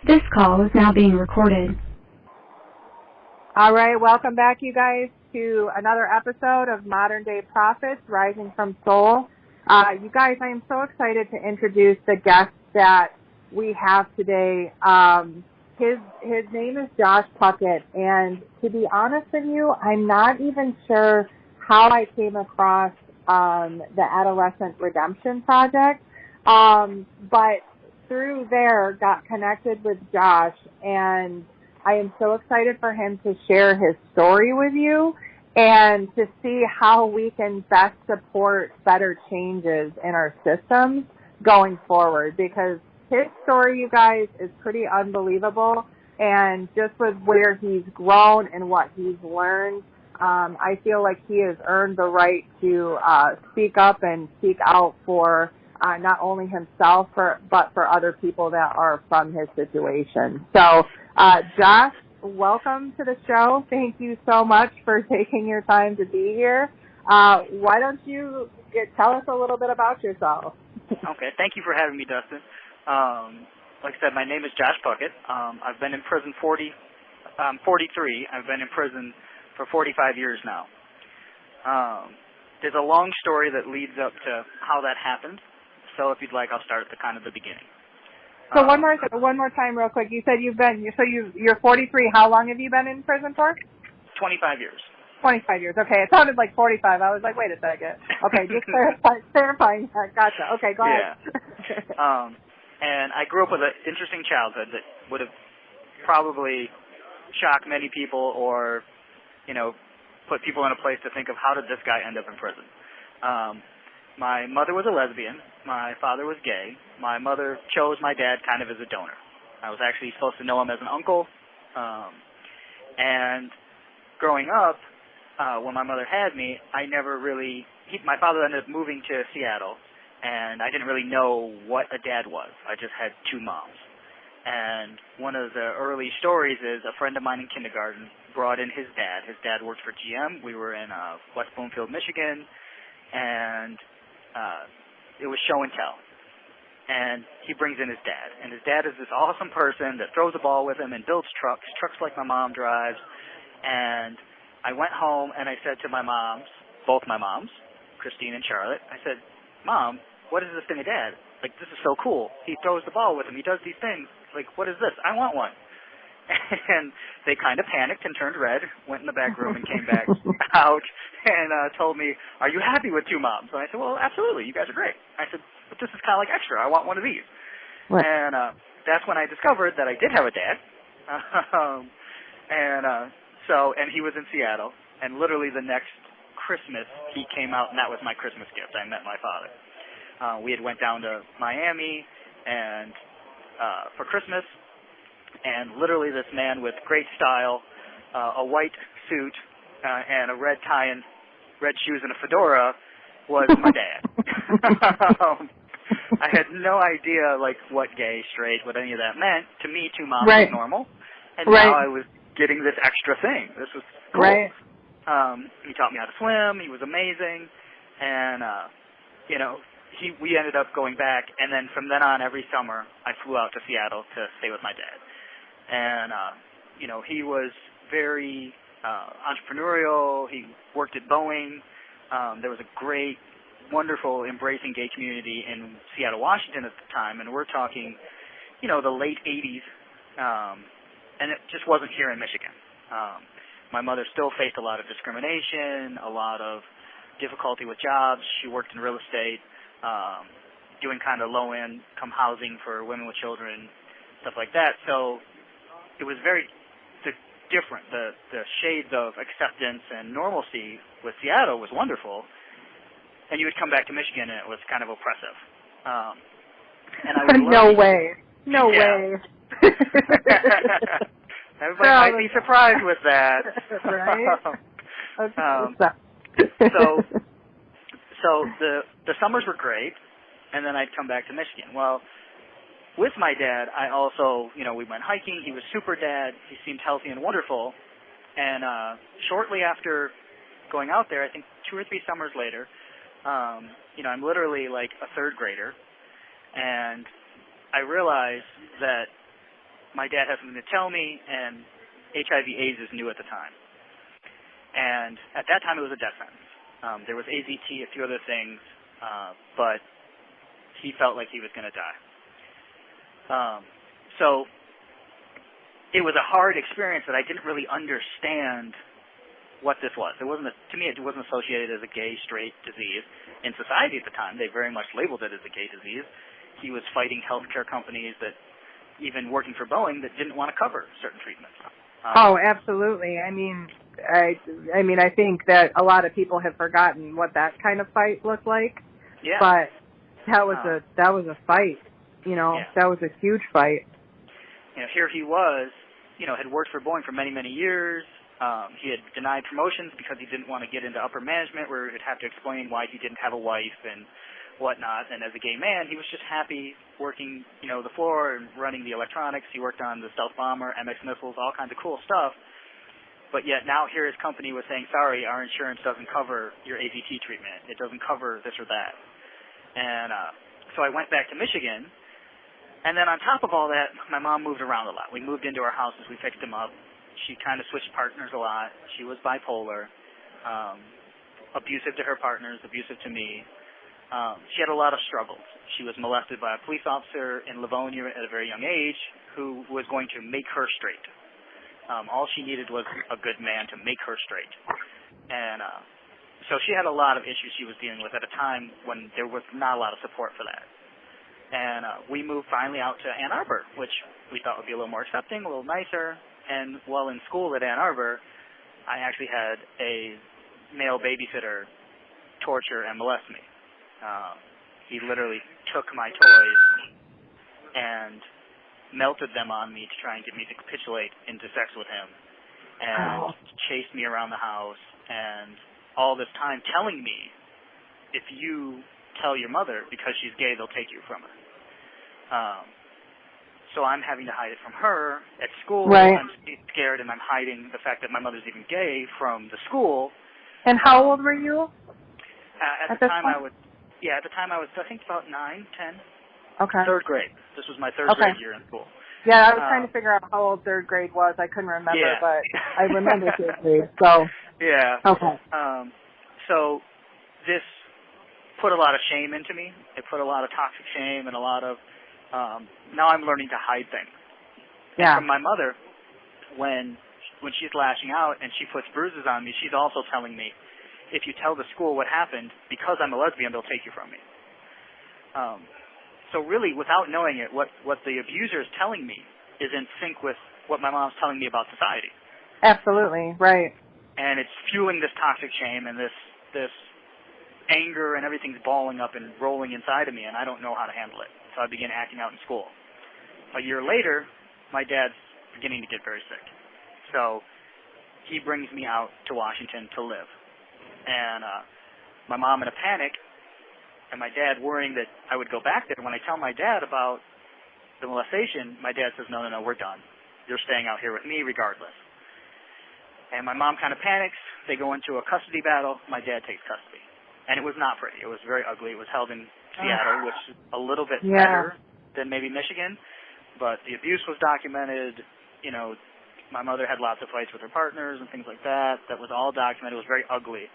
This call is now being recorded. All right, welcome back, you guys, to another episode of Modern Day Prophets, Rising from Soul. You guys, I am so excited to introduce the guest that we have today. His name is Josh Puckett, and to be honest with you, I'm not even sure how I came across the Adolescent Redemption Project, but through there got connected with Josh, and I am so excited for him to share his story with you and to see how we can best support better changes in our systems going forward, because his story, you guys, is pretty unbelievable, and just with where he's grown and what he's learned, I feel like he has earned the right to speak up and speak out for not only himself, but for other people that are from his situation. So, Josh, welcome to the show. Thank you so much for taking your time to be here. Why don't you tell us a little bit about yourself? Okay, thank you for having me, Dustin. Like I said, my name is Josh Puckett. I've been in prison 43. I've been in prison for 45 years now. There's a long story that leads up to how that happened. So if you'd like, I'll start at the beginning. So one more time real quick. You said you're 43. How long have you been in prison for? 25 years. 25 years. Okay. It sounded like 45. I was like, wait a second. Okay, just clarifying that. Gotcha. Okay, go ahead. Yeah. And I grew up with an interesting childhood that would have probably shocked many people or, put people in a place to think of how did this guy end up in prison. My mother was a lesbian. My father was gay. My mother chose my dad kind of as a donor. I was actually supposed to know him as an uncle. And growing up, when my mother had me, my father ended up moving to Seattle, and I didn't really know what a dad was. I just had two moms. And one of the early stories is a friend of mine in kindergarten brought in his dad. His dad worked for GM. We were in West Bloomfield, Michigan, and it was show and tell. And he brings in his dad. And his dad is this awesome person that throws a ball with him and builds trucks like my mom drives. And I went home and I said to my moms, both my moms, Christine and Charlotte, I said, Mom, what is this thing of Dad? Like, this is so cool. He throws the ball with him. He does these things. Like, what is this? I want one. And they kind of panicked and turned red, went in the back room and came back out and told me, are you happy with two moms? And I said, well, absolutely. You guys are great. I said, but this is kind of like extra. I want one of these. Right. And that's when I discovered that I did have a dad. And he was in Seattle. And literally the next Christmas, he came out, and that was my Christmas gift. I met my father. We had went down to Miami and for Christmas. And literally this man with great style, a white suit, and a red tie and red shoes and a fedora was my dad. I had no idea, what gay, straight, what any of that meant. To me, two moms was normal. And now I was getting this extra thing. This was cool. Right. He taught me how to swim. He was amazing. And, we ended up going back. And then from then on, every summer, I flew out to Seattle to stay with my dad. And, he was very entrepreneurial. He worked at Boeing. There was a great, wonderful, embracing gay community in Seattle, Washington at the time. And we're talking, the late 80s. And it just wasn't here in Michigan. My mother still faced a lot of discrimination, a lot of difficulty with jobs. She worked in real estate, doing kind of low-income housing for women with children, stuff like that. So it was very different. The shades of acceptance and normalcy with Seattle was wonderful, and you would come back to Michigan and it was kind of oppressive. And I would No way. Everybody might be surprised with that. Right? So the summers were great, and then I'd come back to Michigan. Well, with my dad, I also, we went hiking. He was super dad. He seemed healthy and wonderful. And shortly after going out there, I think 2 or 3 summers later, I'm literally like a third grader, and I realized that my dad had something to tell me, and HIV/AIDS is new at the time. And at that time, it was a death sentence. There was AZT, a few other things, but he felt like he was going to die. So it was a hard experience that I didn't really understand what this was. To me, it wasn't associated as a gay, straight disease. In society at the time, they very much labeled it as a gay disease. He was fighting healthcare companies that, even working for Boeing, that didn't want to cover certain treatments. Absolutely. I mean, I think that a lot of people have forgotten what that kind of fight looked like. Yeah. But that was a fight. That was a huge fight. Here he was, had worked for Boeing for many, many years. He had denied promotions because he didn't want to get into upper management where he'd have to explain why he didn't have a wife and whatnot. And as a gay man, he was just happy working, the floor and running the electronics. He worked on the stealth bomber, MX missiles, all kinds of cool stuff. But yet now here his company was saying, sorry, our insurance doesn't cover your AZT treatment. It doesn't cover this or that. And so I went back to Michigan. And then on top of all that, my mom moved around a lot. We moved into our houses. We fixed him up. She kind of switched partners a lot. She was bipolar, abusive to her partners, abusive to me. She had a lot of struggles. She was molested by a police officer in Livonia at a very young age who was going to make her straight. All she needed was a good man to make her straight. And so she had a lot of issues she was dealing with at a time when there was not a lot of support for that. And we moved finally out to Ann Arbor, which we thought would be a little more accepting, a little nicer. And while in school at Ann Arbor, I actually had a male babysitter torture and molest me. He literally took my toys and melted them on me to try and get me to capitulate into sex with him, and chased me around the house, and all this time telling me, if you tell your mother because she's gay, they'll take you from her. So I'm having to hide it from her at school. Right. I'm scared, and I'm hiding the fact that my mother's even gay from the school. And how old were you? At the time I was, I think about 9, 10. Okay. Third grade. This was my third grade year in school. Yeah, I was trying to figure out how old third grade was. I couldn't remember, but I remember third grade. So. Yeah. Okay. So this put a lot of shame into me. It put a lot of toxic shame and a lot of, now I'm learning to hide things. Yeah. And from my mother, when she's lashing out and she puts bruises on me, she's also telling me, if you tell the school what happened, because I'm a lesbian, they'll take you from me. So really, without knowing it, what the abuser is telling me is in sync with what my mom's telling me about society. Absolutely, right. And it's fueling this toxic shame and this anger, and everything's balling up and rolling inside of me, and I don't know how to handle it. So I begin acting out in school. A year later, my dad's beginning to get very sick. So he brings me out to Washington to live. And my mom in a panic, and my dad worrying that I would go back there. When I tell my dad about the molestation, my dad says, no, we're done. You're staying out here with me regardless. And my mom kind of panics. They go into a custody battle. My dad takes custody. And it was not pretty. It was very ugly. It was held in Seattle, which is a little bit better than maybe Michigan. But the abuse was documented. My mother had lots of fights with her partners and things like that. That was all documented. It was very ugly.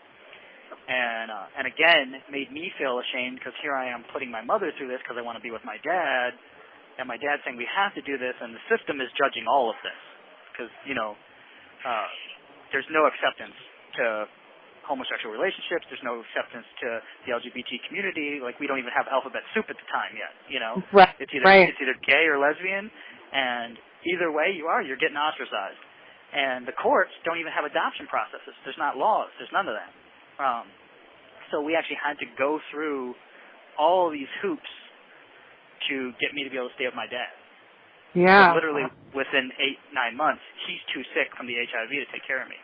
And again, it made me feel ashamed because here I am putting my mother through this because I want to be with my dad, and my dad saying we have to do this, and the system is judging all of this because, there's no acceptance to homosexual relationships. There's no acceptance to the LGBT community. Like, we don't even have alphabet soup at the time yet, Right. It's either gay or lesbian, and either way you're getting ostracized. And the courts don't even have adoption processes. There's not laws. There's none of that. So we actually had to go through all these hoops to get me to be able to stay with my dad. Yeah. But literally within 8-9 months, he's too sick from the HIV to take care of me.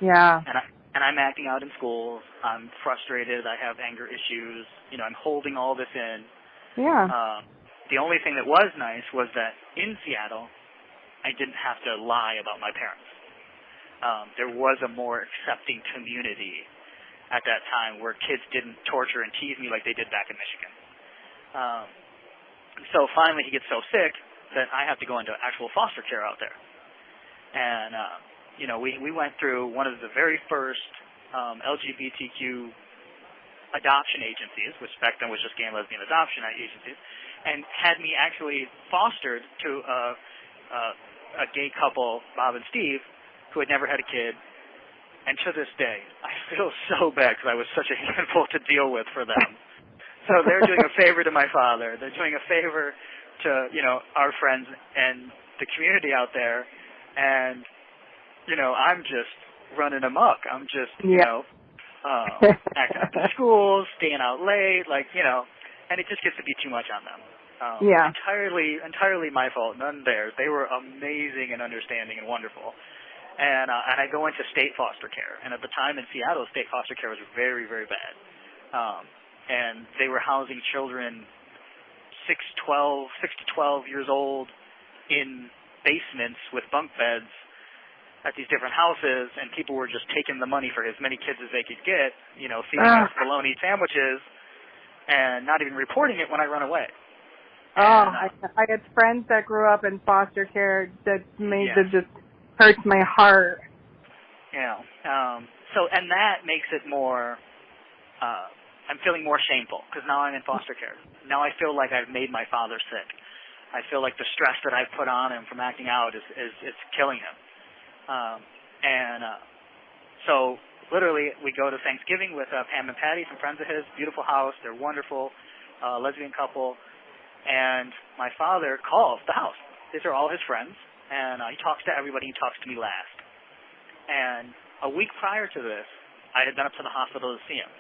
Yeah. And I'm acting out in schools. I'm frustrated. I have anger issues. I'm holding all this in. Yeah. The only thing that was nice was that in Seattle, I didn't have to lie about my parents. There was a more accepting community at that time where kids didn't torture and tease me like they did back in Michigan. So finally he gets so sick, that I have to go into actual foster care out there. And, we went through one of the very first LGBTQ adoption agencies, which back then was just gay and lesbian adoption agencies, and had me actually fostered to a gay couple, Bob and Steve, who had never had a kid. And to this day, I feel so bad because I was such a handful to deal with for them. So they're doing a favor to my father. They're doing a favor to, our friends and the community out there. And, I'm just running amok. I'm just, acting up in schools, staying out late, and it just gets to be too much on them. Entirely my fault, none theirs. They were amazing and understanding and wonderful. And I go into state foster care. And at the time in Seattle, state foster care was very, very bad. And they were housing children 6 to 12 years old in basements with bunk beds at these different houses, and people were just taking the money for as many kids as they could get, feeding us bologna sandwiches, and not even reporting it when I run away. I had friends that grew up in foster care that just hurts my heart. And that makes it more, I'm feeling more shameful because now I'm in foster care. Now I feel like I've made my father sick. I feel like the stress that I've put on him from acting out is killing him. So literally we go to Thanksgiving with Pam and Patty, some friends of his, beautiful house. They're wonderful, lesbian couple. And my father calls the house. These are all his friends. And he talks to everybody. He talks to me last. And a week prior to this, I had been up to the hospital to see him.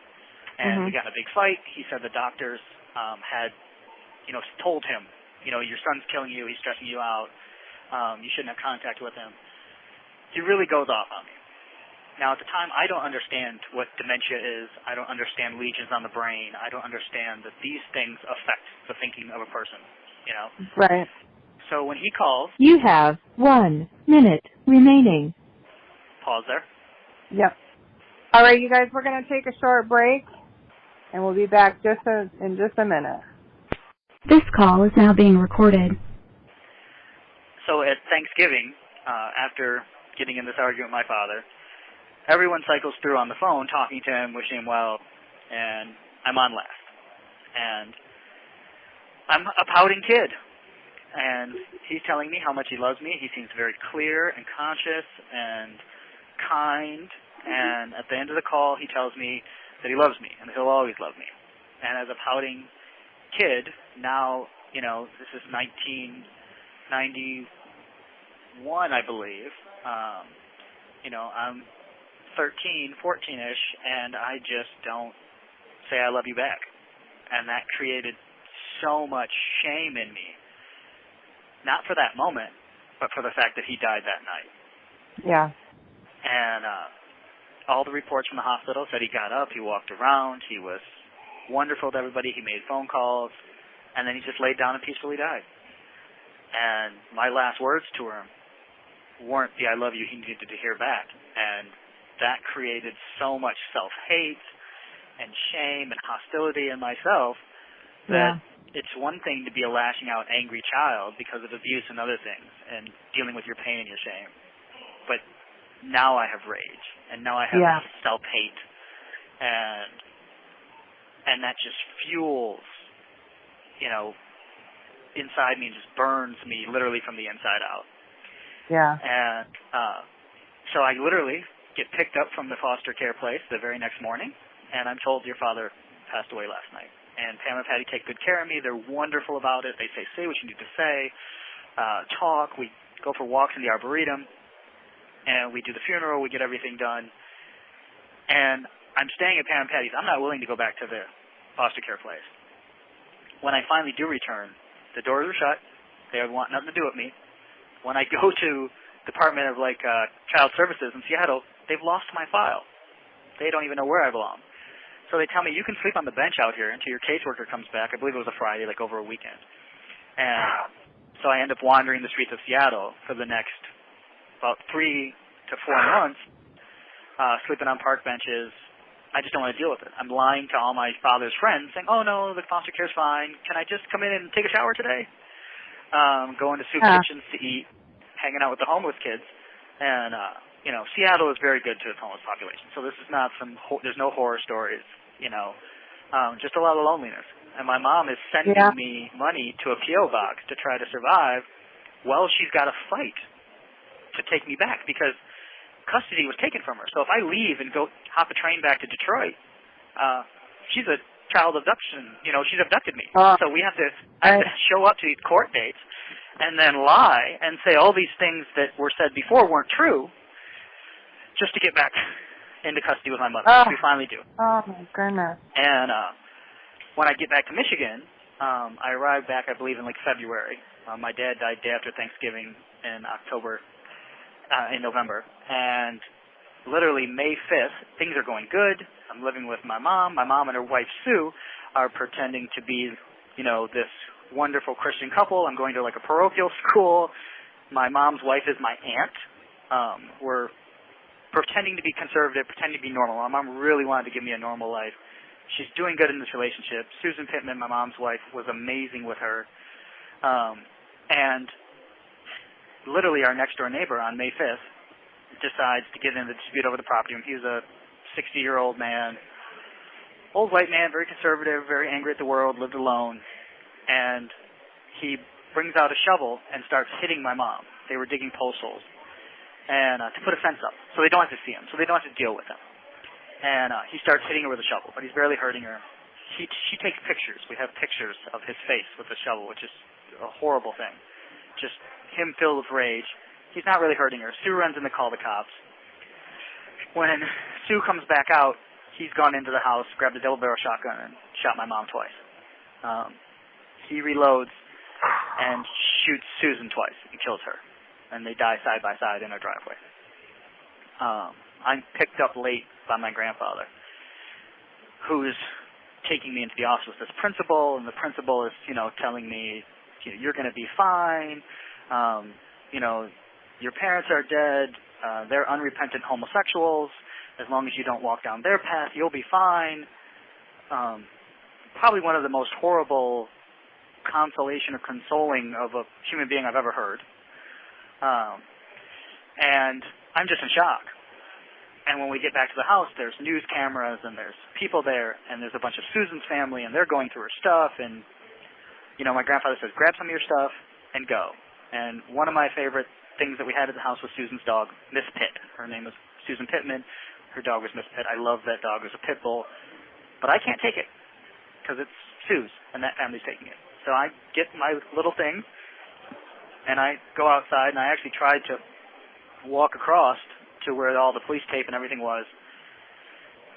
And we got in a big fight. He said the doctors had, told him, your son's killing you. He's stressing you out. You shouldn't have contact with him. He really goes off on me. Now, at the time, I don't understand what dementia is. I don't understand lesions on the brain. I don't understand that these things affect the thinking of a person, Right. So when he calls... You have 1 minute remaining. Pause there. Yep. All right, you guys, we're going to take a short break, and we'll be back in just a minute. This call is now being recorded. So at Thanksgiving, after getting in this argument with my father, everyone cycles through on the phone talking to him, wishing him well, and I'm on last. And I'm a pouting kid. And he's telling me how much he loves me. He seems very clear and conscious and kind. And at the end of the call, he tells me that he loves me and that he'll always love me. And as a pouting kid, now, this is 1991, I believe. I'm 13, 14-ish, and I just don't say I love you back. And that created so much shame in me. Not for that moment, but for the fact that he died that night. Yeah. And all the reports from the hospital said he got up, he walked around, he was wonderful to everybody, he made phone calls, and then he just laid down and peacefully died. And my last words to him weren't the I love you he needed to hear back. And that created so much self-hate and shame and hostility in myself that it's one thing to be a lashing out angry child because of abuse and other things and dealing with your pain and your shame. But now I have rage, and now I have self-hate, and that just fuels, inside me and just burns me literally from the inside out. Yeah. And so I literally get picked up from the foster care place the very next morning, and I'm told your father passed away last night. And Pam and Patty take good care of me. They're wonderful about it. They say what you need to say, talk. We go for walks in the Arboretum, and we do the funeral. We get everything done. And I'm staying at Pam and Patty's. I'm not willing to go back to the foster care place. When I finally do return, the doors are shut. They want nothing to do with me. When I go to Department of Child Services in Seattle, they've lost my file. They don't even know where I belong. So they tell me, you can sleep on the bench out here until your caseworker comes back. I believe it was a Friday, over a weekend. And so I end up wandering the streets of Seattle for the next about 3 to 4 months, sleeping on park benches. I just don't want to deal with it. I'm lying to all my father's friends saying, oh, no, the foster care's fine. Can I just come in and take a shower today? going to soup kitchens to eat, hanging out with the homeless kids. And, Seattle is very good to its homeless population. So this is not there's no horror stories, just a lot of loneliness. And my mom is sending me money to a P.O. box to try to survive while she's got to fight to take me back because custody was taken from her. So if I leave and go hop a train back to Detroit, she's a child abduction. She's abducted me. So I have to show up to these court dates and then lie and say all these things that were said before weren't true just to get back into custody with my mother, which we finally do. Oh, my goodness. And when I get back to Michigan, I arrived back, I believe, in February. My dad died day after Thanksgiving in November. And literally May 5th, things are going good. I'm living with my mom. My mom and her wife, Sue, are pretending to be, this wonderful Christian couple. I'm going to a parochial school. My mom's wife is my aunt. We're pretending to be conservative, pretending to be normal. My mom really wanted to give me a normal life. She's doing good in this relationship. Susan Pittman, my mom's wife, was amazing with her. And literally our next-door neighbor on May 5th decides to get in the dispute over the property. He was a 60-year-old man, old white man, very conservative, very angry at the world, lived alone. And he brings out a shovel and starts hitting my mom. They were digging post holes and to put a fence up so they don't have to see him, so they don't have to deal with him. And he starts hitting her with a shovel, but he's barely hurting her. She takes pictures. We have pictures of his face with the shovel, which is a horrible thing. Just him filled with rage. He's not really hurting her. Sue runs in to call the cops. When Sue comes back out, he's gone into the house, grabbed a double-barrel shotgun, and shot my mom twice. He reloads and shoots Susan twice and kills her. And they die side by side in our driveway. I'm picked up late by my grandfather, who's taking me into the office with this principal, and the principal is, telling me, you're going to be fine. Your parents are dead. They're unrepentant homosexuals. As long as you don't walk down their path, you'll be fine. Probably one of the most horrible consolation or consoling of a human being I've ever heard. And I'm just in shock. And when we get back to the house, there's news cameras and there's people there, and there's a bunch of Susan's family, and they're going through her stuff. And, my grandfather says, grab some of your stuff and go. And one of my favorite things that we had at the house was Susan's dog, Miss Pitt. Her name was Susan Pittman. Her dog was Miss Pitt. I love that dog. It was a pit bull. But I can't take it because it's Sue's, and that family's taking it. So I get my little things, and I go outside, and I actually tried to walk across to where all the police tape and everything was.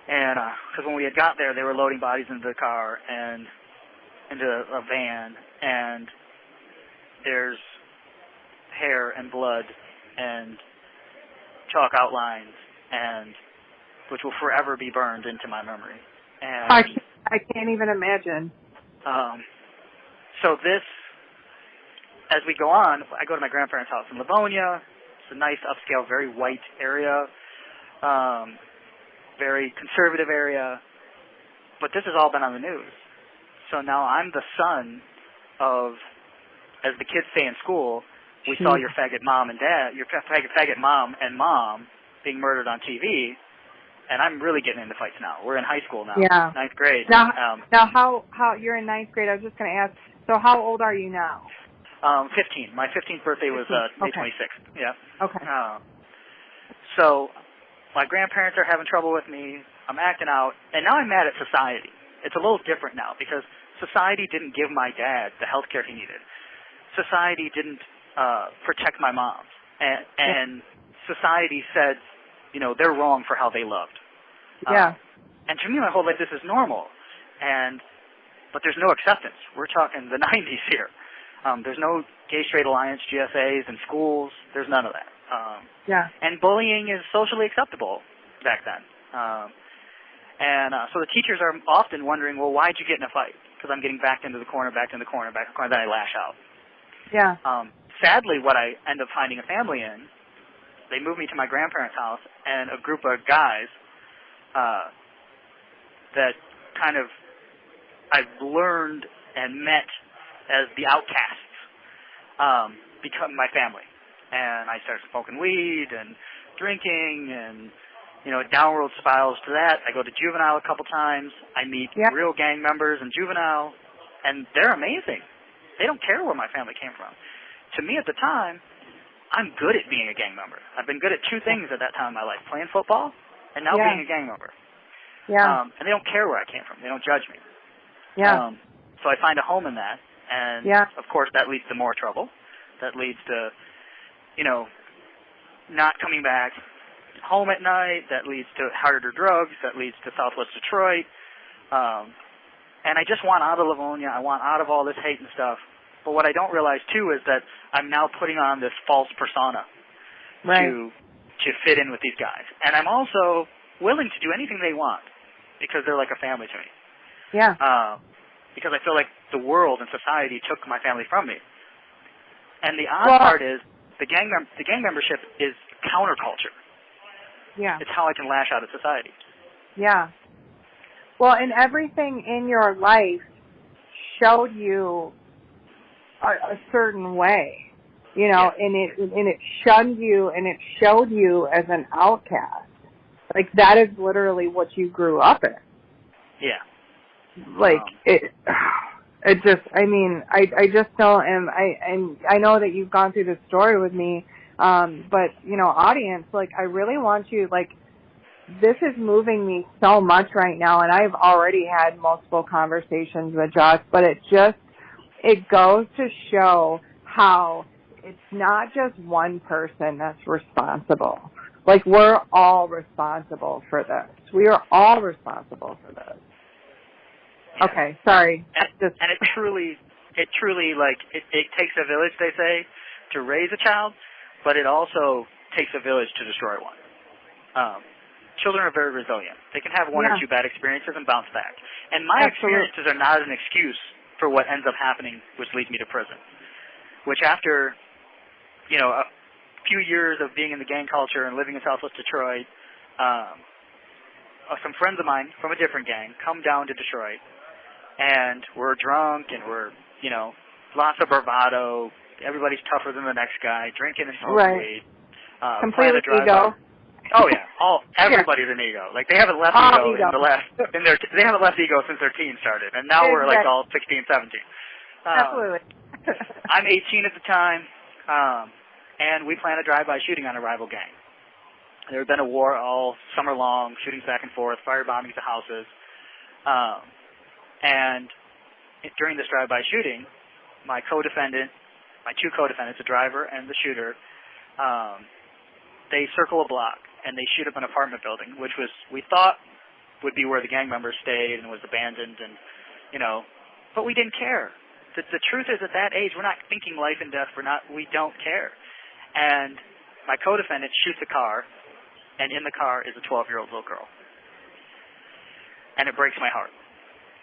And because when we had got there, they were loading bodies into the car and into a van, and there's hair and blood and chalk outlines, and which will forever be burned into my memory. And I can't even imagine. So this, as we go on, I go to my grandparents' house in Livonia. It's a nice, upscale, very white area, very conservative area. But this has all been on the news. So now I'm the son of, as the kids say in school, we saw your faggot mom and dad, your faggot mom and mom being murdered on TV, and I'm really getting into fights now. We're in high school now, ninth grade. Now how you're in ninth grade? I was just going to ask. So how old are you now? 15. My 15th birthday was May 26th. Yeah. Okay. So my grandparents are having trouble with me. I'm acting out, and now I'm mad at society. It's a little different now because society didn't give my dad the health care he needed. Society didn't protect my mom, and society said, they're wrong for how they loved. And to me, my whole life, this is normal, but there's no acceptance. We're talking the 90s here. There's no gay straight alliance, GSAs, in schools. There's none of that. And bullying is socially acceptable back then. So the teachers are often wondering, well, why'd you get in a fight? Because I'm getting backed into the corner, then I lash out. Sadly, what I end up finding a family in, they move me to my grandparents' house, and a group of guys that kind of I've learned and met as the outcasts become my family. And I started smoking weed and drinking and, downward spirals to that. I go to juvenile a couple times. I meet real gang members in juvenile, and they're amazing. They don't care where my family came from. To me at the time, I'm good at being a gang member. I've been good at two things at that time in my life, playing football and now being a gang member. Yeah. And they don't care where I came from. They don't judge me. Yeah. So I find a home in that, and of course that leads to more trouble. That leads to, not coming back home at night. That leads to harder drugs. That leads to Southwest Detroit. And I just want out of Livonia. I want out of all this hate and stuff. But what I don't realize, too, is that I'm now putting on this false persona to fit in with these guys. And I'm also willing to do anything they want because they're like a family to me. Yeah. Because I feel like the world and society took my family from me. And the odd part is the gang membership is counterculture. Yeah. It's how I can lash out at society. Yeah. Well, and everything in your life showed you a certain way, and it shunned you, and it showed you as an outcast. Like, that is literally what you grew up in. Yeah. Like, it just, I just don't, and I know that you've gone through this story with me, but, audience, like, I really want you, like, this is moving me so much right now, and I've already had multiple conversations with Josh, but it goes to show how it's not just one person that's responsible. Like, we're all responsible for this. We are all responsible for this. Yeah. Okay, sorry. And it truly, like, it takes a village, they say, to raise a child, but it also takes a village to destroy one. Children are very resilient. They can have one or two bad experiences and bounce back. And my experiences are not an excuse for what ends up happening, which leads me to prison. Which after, a few years of being in the gang culture and living in Southwest Detroit, some friends of mine from a different gang come down to Detroit, and we're drunk and we're, lots of bravado. Everybody's tougher than the next guy, drinking and smoking weed. Complete ego. Oh yeah, everybody's an ego. Like, they haven't left ego they haven't left ego since their teens started, and now we're like all 16, 17. Absolutely. I'm 18 at the time, and we plan a drive-by shooting on a rival gang. There had been a war all summer long, shootings back and forth, firebombings to houses, and during this drive-by shooting, my two co-defendants, the driver and the shooter, they circle a block, and they shoot up an apartment building, which we thought would be where the gang members stayed and was abandoned, and, but we didn't care. The truth is, at that age, we're not thinking life and death. We don't care. And my co-defendant shoots a car, and in the car is a 12-year-old little girl. And it breaks my heart.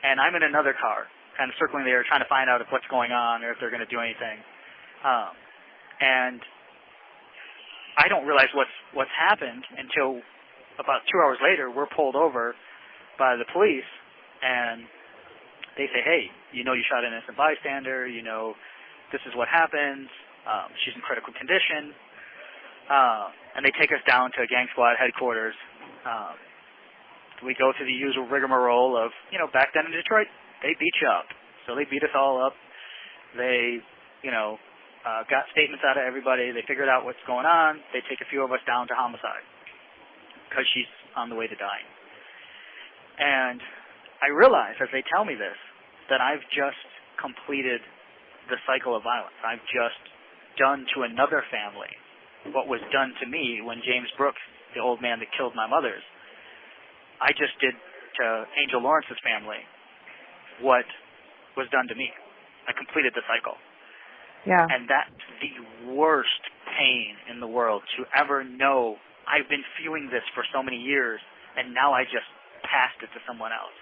And I'm in another car, kind of circling there, trying to find out what's going on or if they're going to do anything. And I don't realize what's happened until about 2 hours later. We're pulled over by the police, and they say, "Hey, you shot an innocent bystander. This is what happened. She's in critical condition." And they take us down to gang squad headquarters. We go through the usual rigmarole of, back then in Detroit, they beat you up. So they beat us all up. They, got statements out of everybody. They figured out what's going on. They take a few of us down to homicide because she's on the way to dying. And I realize, as they tell me this, that I've just completed the cycle of violence. I've just done to another family what was done to me when James Brooks, the old man that killed my mothers, I just did to Angel Lawrence's family what was done to me. I completed the cycle. Yeah. And that's the worst pain in the world, to ever know I've been feeling this for so many years, and now I just passed it to someone else.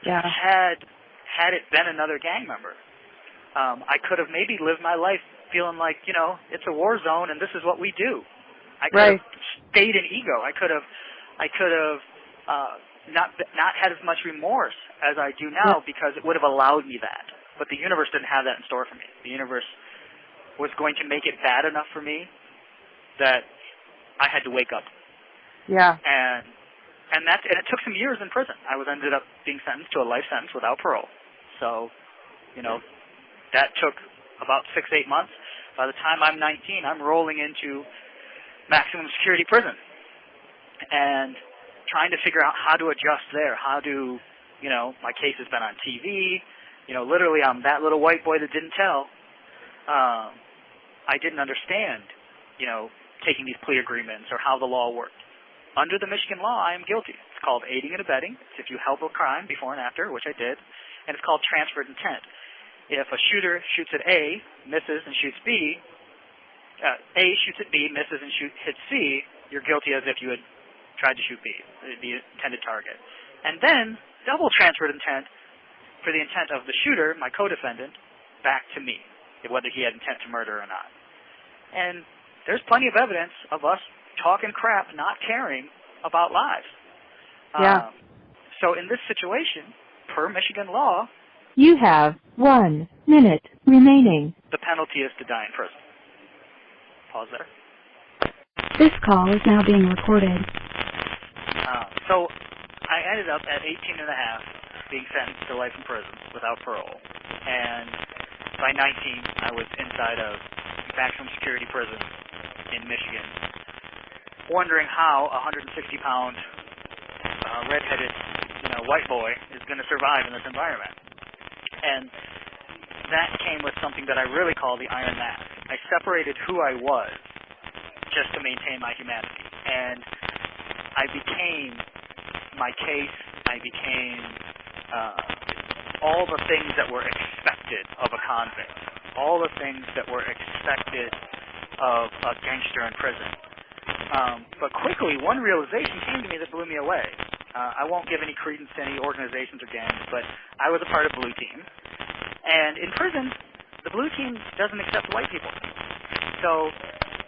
Yeah. Had it been another gang member, I could have maybe lived my life feeling like, it's a war zone and this is what we do. I could have stayed in ego. I could have not had as much remorse as I do now, because it would have allowed me that. But the universe didn't have that in store for me. The universe was going to make it bad enough for me that I had to wake up. Yeah. And it took some years in prison. I ended up being sentenced to a life sentence without parole. So, that took about 6-8 months. By the time I'm 19, I'm rolling into maximum security prison and trying to figure out how to adjust there. My case has been on TV. Literally I'm that little white boy that didn't tell. I didn't understand, taking these plea agreements or how the law worked. Under the Michigan law, I am guilty. It's called aiding and abetting. It's if you help a crime before and after, which I did. And it's called transferred intent. If a shooter shoots at A, misses, and shoots B, A shoots at B, misses, and hits C, you're guilty as if you had tried to shoot B, the intended target. And then double transferred intent for the intent of the shooter, my co-defendant, back to me, whether he had intent to murder or not. And there's plenty of evidence of us talking crap, not caring about lives. Yeah. So in this situation, per Michigan law, you have 1 minute remaining. The penalty is to die in prison. Pause there. This call is now being recorded. So I ended up at 18 and a half being sentenced to life in prison without parole. And by 19, I was inside of maximum security prison in Michigan, wondering how a 160-pound redheaded, white boy is going to survive in this environment. And that came with something that I really call the iron mask. I separated who I was just to maintain my humanity. And I became my case. I became all the things that were expected of a convict, all the things that were expected of a gangster in prison. But quickly, one realization came to me that blew me away. I won't give any credence to any organizations or gangs, but I was a part of Blue Team. And in prison, the Blue Team doesn't accept white people. So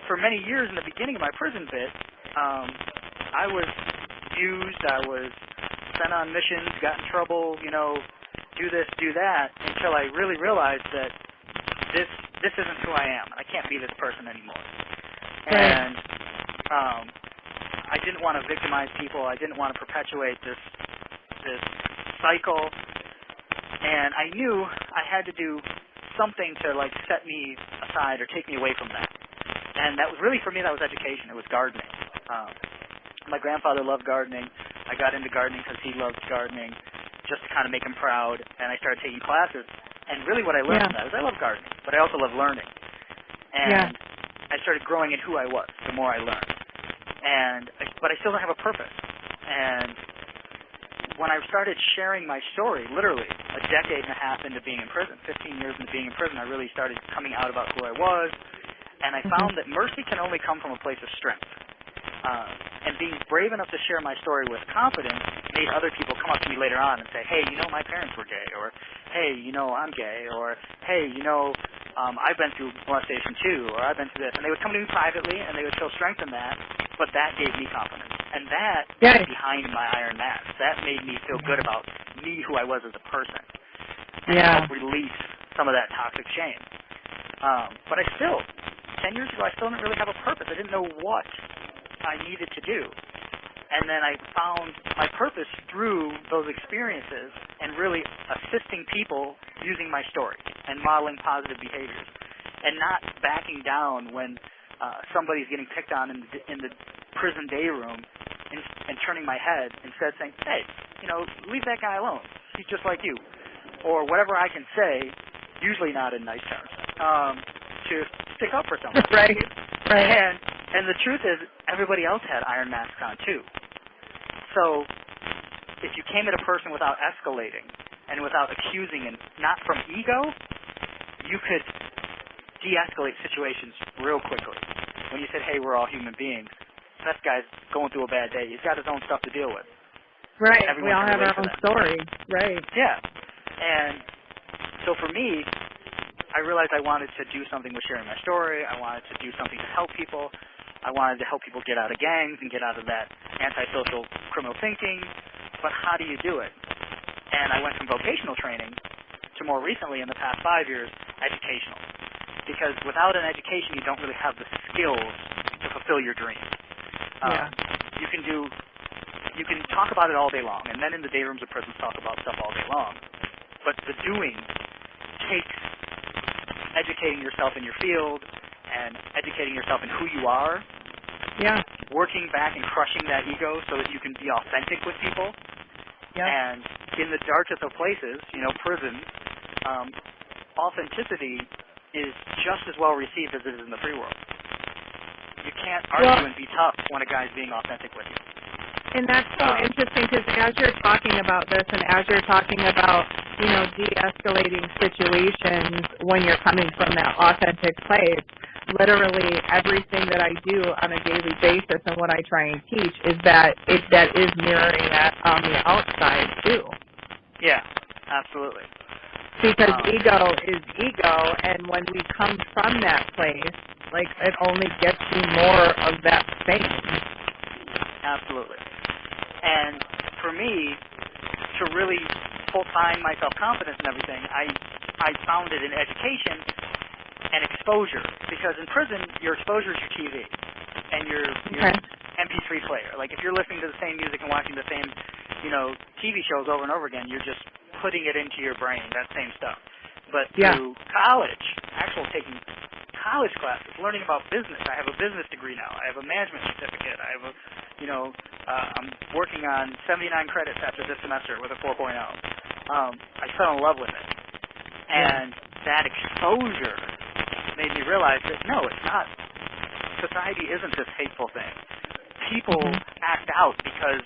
for many years in the beginning of my prison bit, I was used, I was sent on missions, got in trouble, do this, do that, until I really realized that this isn't who I am. I can't be this person anymore. And I didn't want to victimize people. I didn't want to perpetuate this cycle. And I knew I had to do something to set me aside or take me away from that. And that was really, for me, that was education. It was gardening. My grandfather loved gardening. I got into gardening because he loved gardening, just to kind of make him proud. And I started taking classes. And really what I learned from that is I love gardening, but I also love learning. And I started growing in who I was the more I learned. But I still don't have a purpose. And when I started sharing my story, literally a decade and a half into being in prison, 15 years into being in prison, I really started coming out about who I was. And I found that mercy can only come from a place of strength. And being brave enough to share my story with confidence made other people come up to me later on and say, hey, my parents were gay, or hey, I'm gay, or hey, I've been through molestation too, or I've been through this. And they would come to me privately and they would show strength in that, but that gave me confidence. And that got behind my iron mask. That made me feel good about me, who I was as a person. And helped release some of that toxic shame. But 10 years ago, I still didn't really have a purpose. I didn't know what I needed to do. And then I found my purpose through those experiences and really assisting people using my story and modeling positive behaviors and not backing down when somebody's getting picked on in the prison day room and turning my head, instead saying, hey, leave that guy alone. He's just like you. Or whatever I can say, usually not in nice terms, to stick up for someone. Right. And the truth is, everybody else had iron masks on too. So if you came at a person without escalating and without accusing and not from ego, you could de-escalate situations real quickly. When you said, hey, we're all human beings, that guy's going through a bad day. He's got his own stuff to deal with. Right. We all have our own story. Right. Yeah. And so for me, I realized I wanted to do something with sharing my story. I wanted to do something to help people. I wanted to help people get out of gangs and get out of that antisocial criminal thinking. But how do you do it? And I went from vocational training to more recently, in the past 5 years, educational. because without an education, you don't really have the skills to fulfill your dream. You can talk about it all day long, and men in the day rooms of prisons talk about stuff all day long, but the doing takes educating yourself in your field and educating yourself in who you are, working back and crushing that ego so that you can be authentic with people. And in the darkest of places, prison, authenticity is just as well received as it is in the free world. You can't argue and be tough when a guy's being authentic with you. And that's so interesting, because as you're talking about this and as you're talking about, de-escalating situations when you're coming from that authentic place, literally everything that I do on a daily basis and what I try and teach is that is mirroring that on the outside too. Yeah, absolutely. Because ego is ego, and when we come from that place, like, it only gets you more of that thing. Absolutely. And for me, to really find my self-confidence and everything, I found it in education and exposure. Because in prison, your exposure is your TV and your MP3 player. Like, if you're listening to the same music and watching the same, TV shows over and over again, you're just putting it into your brain, that same stuff. But through college, taking college classes, learning about business. I have a business degree now. I have a management certificate. I have I'm working on 79 credits after this semester with a 4.0. I fell in love with it. And that exposure made me realize that, no, it's not. Society isn't this hateful thing. People act out because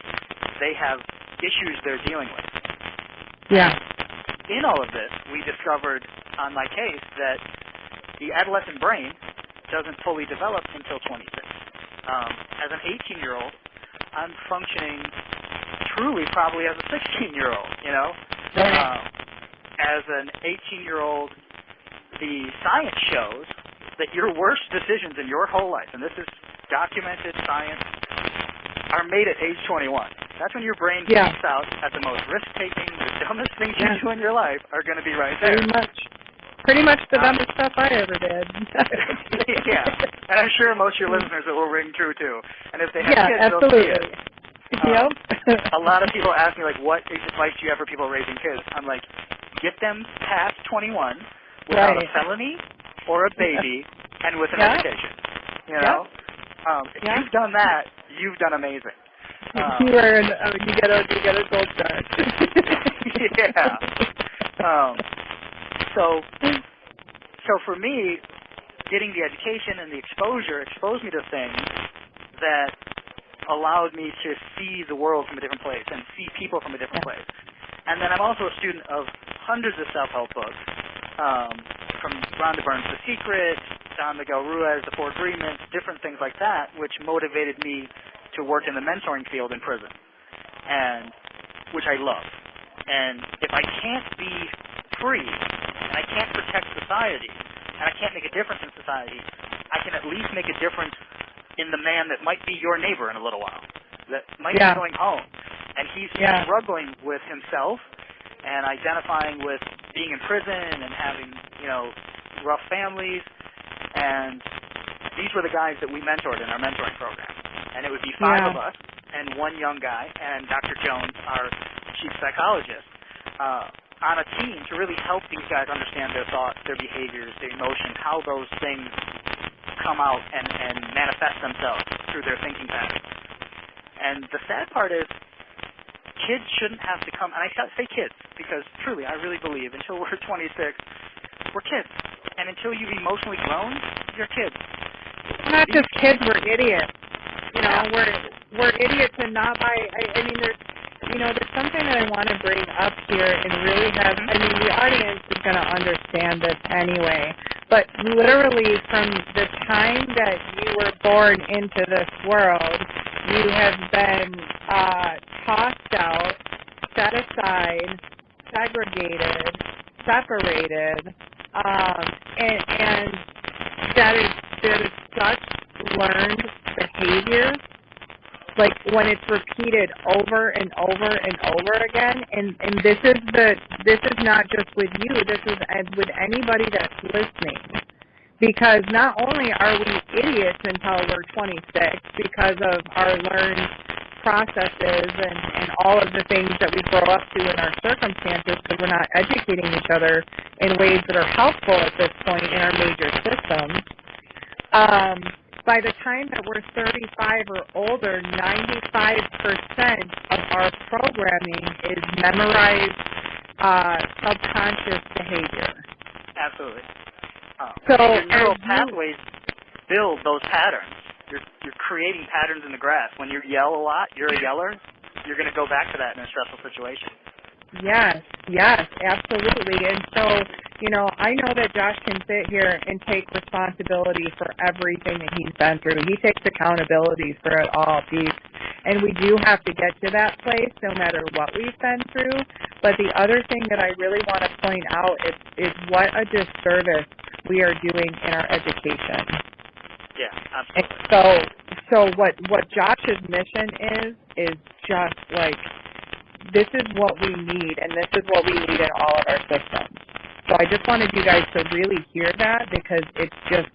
they have issues they're dealing with. Yeah. In all of this, we discovered on my case that the adolescent brain doesn't fully develop until 26. As an 18-year-old, I'm functioning truly probably as a 16-year-old, As an 18-year-old, the science shows that your worst decisions in your whole life, and this is documented science, are made at age 21. That's when your brain peaks out at the most risk-taking, the dumbest things you do in your life are going to be right there. Pretty much the dumbest stuff I ever did. Yeah, and I'm sure most of your listeners it will ring true too. And if they have kids, absolutely. They'll see it. A lot of people ask me, like, what advice do you have for people raising kids? I'm like, get them past 21 without a felony or a baby and with an education. If you've done that, you've done amazing. You get a gold star. So for me, getting the education and the exposure exposed me to things that allowed me to see the world from a different place and see people from a different place. And then I'm also a student of hundreds of self-help books, from Rhonda Byrne's The Secret, Don Miguel Ruiz, The Four Agreements, different things like that, which motivated me to work in the mentoring field in prison, and which I love. And if I can't be free, and I can't protect society, and I can't make a difference in society, I can at least make a difference in the man that might be your neighbor in a little while, that might be going home. And he's struggling with himself and identifying with being in prison and having, rough families. And these were the guys that we mentored in our mentoring program. And it would be 5 of us and one young guy and Dr. Jones, our chief psychologist, on a team to really help these guys understand their thoughts, their behaviors, their emotions, how those things come out and manifest themselves through their thinking patterns. And the sad part is kids shouldn't have to come, and I say kids because truly I really believe until we're 26, we're kids. And until you've emotionally grown, you're kids. We're not just kids, we're idiots. We're idiots, and not by, there's something that I want to bring up here and really have, the audience is going to understand this anyway, but literally from the time that you were born into this world, you have been tossed out, set aside, segregated, separated, and that is such learned behavior, like when it's repeated over and over and over again, and this is not just with you, this is with anybody that's listening. Because not only are we idiots until we're 26 because of our learned processes and all of the things that we grow up to in our circumstances, because we're not educating each other in ways that are helpful at this point in our major systems. By the time that we're 35 or older, 95% of our programming is memorized subconscious behavior. Absolutely. So your neural pathways build those patterns. You're creating patterns in the grass. When you yell a lot, you're a yeller, you're going to go back to that in a stressful situation. Yes, absolutely. And so, I know that Josh can sit here and take responsibility for everything that he's been through. He takes accountability for it all, Pete. And we do have to get to that place no matter what we've been through. But the other thing that I really want to point out is what a disservice we are doing in our education. Yeah, absolutely. And so what Josh's mission is just like, this is what we need, and this is what we need in all of our systems. So I just wanted you guys to really hear that, because it's just,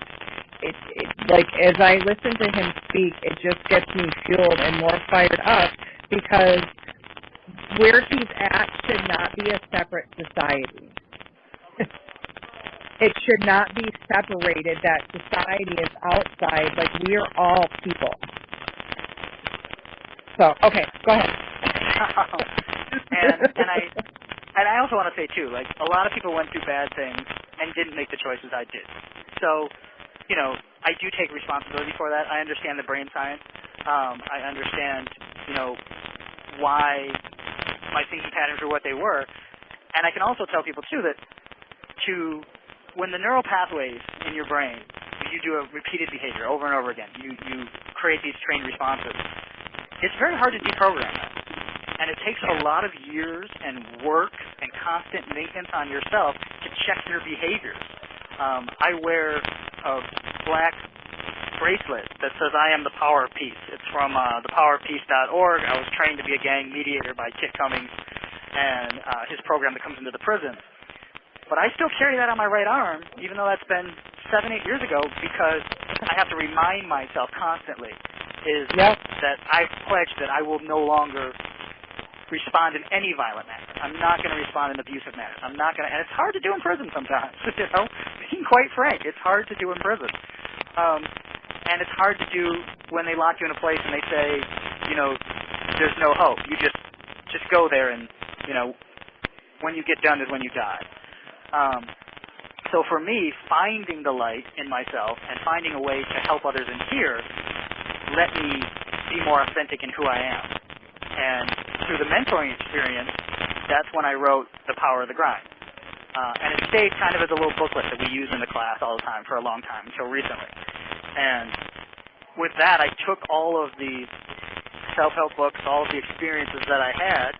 like, as I listen to him speak, it just gets me fueled and more fired up, because where he's at should not be a separate society. It should not be separated, that society is outside, like we are all people. So, okay, go ahead. and I also want to say, too, like, a lot of people went through bad things and didn't make the choices I did. So, I do take responsibility for that. I understand the brain science. I understand, why my thinking patterns were what they were. And I can also tell people, too, that when the neural pathways in your brain, you do a repeated behavior over and over again, you create these trained responses, it's very hard to deprogram that. And it takes a lot of years and work and constant maintenance on yourself to check your behaviors. I wear a black bracelet that says I am the power of peace. It's from thepowerofpeace.org. I was trained to be a gang mediator by Kit Cummings and his program that comes into the prison. But I still carry that on my right arm, even though that's been 7-8 years ago, because I have to remind myself constantly that I've pledged that I will no longer respond in any violent manner. I'm not going to respond in abusive manner. I'm not going to, and it's hard to do in prison sometimes, being quite frank, it's hard to do in prison. And it's hard to do when they lock you in a place and they say, there's no hope. You just go there and, when you get done is when you die. So for me, finding the light in myself and finding a way to help others in here let me be more authentic in who I am. And through the mentoring experience, that's when I wrote The Power of the Grind. And it stayed kind of as a little booklet that we use in the class all the time for a long time, until recently. And with that, I took all of the self-help books, all of the experiences that I had,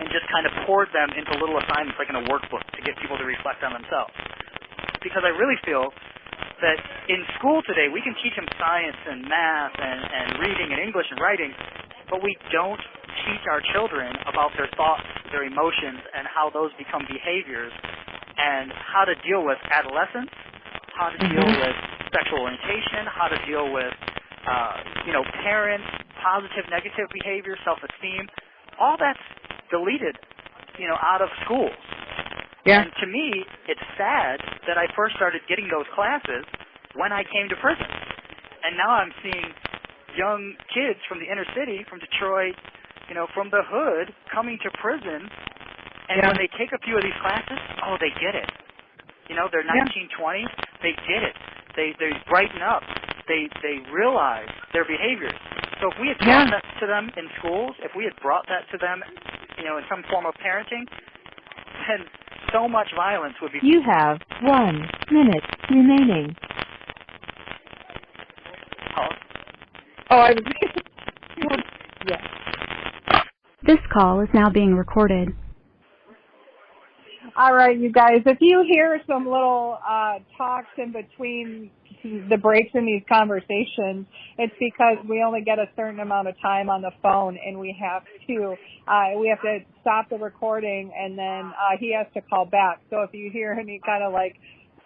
and just kind of poured them into little assignments like in a workbook to get people to reflect on themselves. Because I really feel that in school today, we can teach them science and math and reading and English and writing, but we don't teach our children about their thoughts, their emotions, and how those become behaviors, and how to deal with adolescence, how to deal with sexual orientation, how to deal with, parents, positive, negative behavior, self-esteem. All that's deleted, out of schools. Yeah. And to me, it's sad that I first started getting those classes when I came to prison. And now I'm seeing young kids from the inner city, from Detroit, from the hood, coming to prison. And when they take a few of these classes, they get it. They're 19, 20, they get it. They brighten up. They realize their behaviors. So if we had brought that to them in schools, if we had brought that to them, in some form of parenting, then so much violence would be... You have 1 minute remaining. I was... Yes. This call is now being recorded. All right, you guys, if you hear some little talks in between the breaks in these conversations, it's because we only get a certain amount of time on the phone, and we have to stop the recording, and then he has to call back. So if you hear any kind of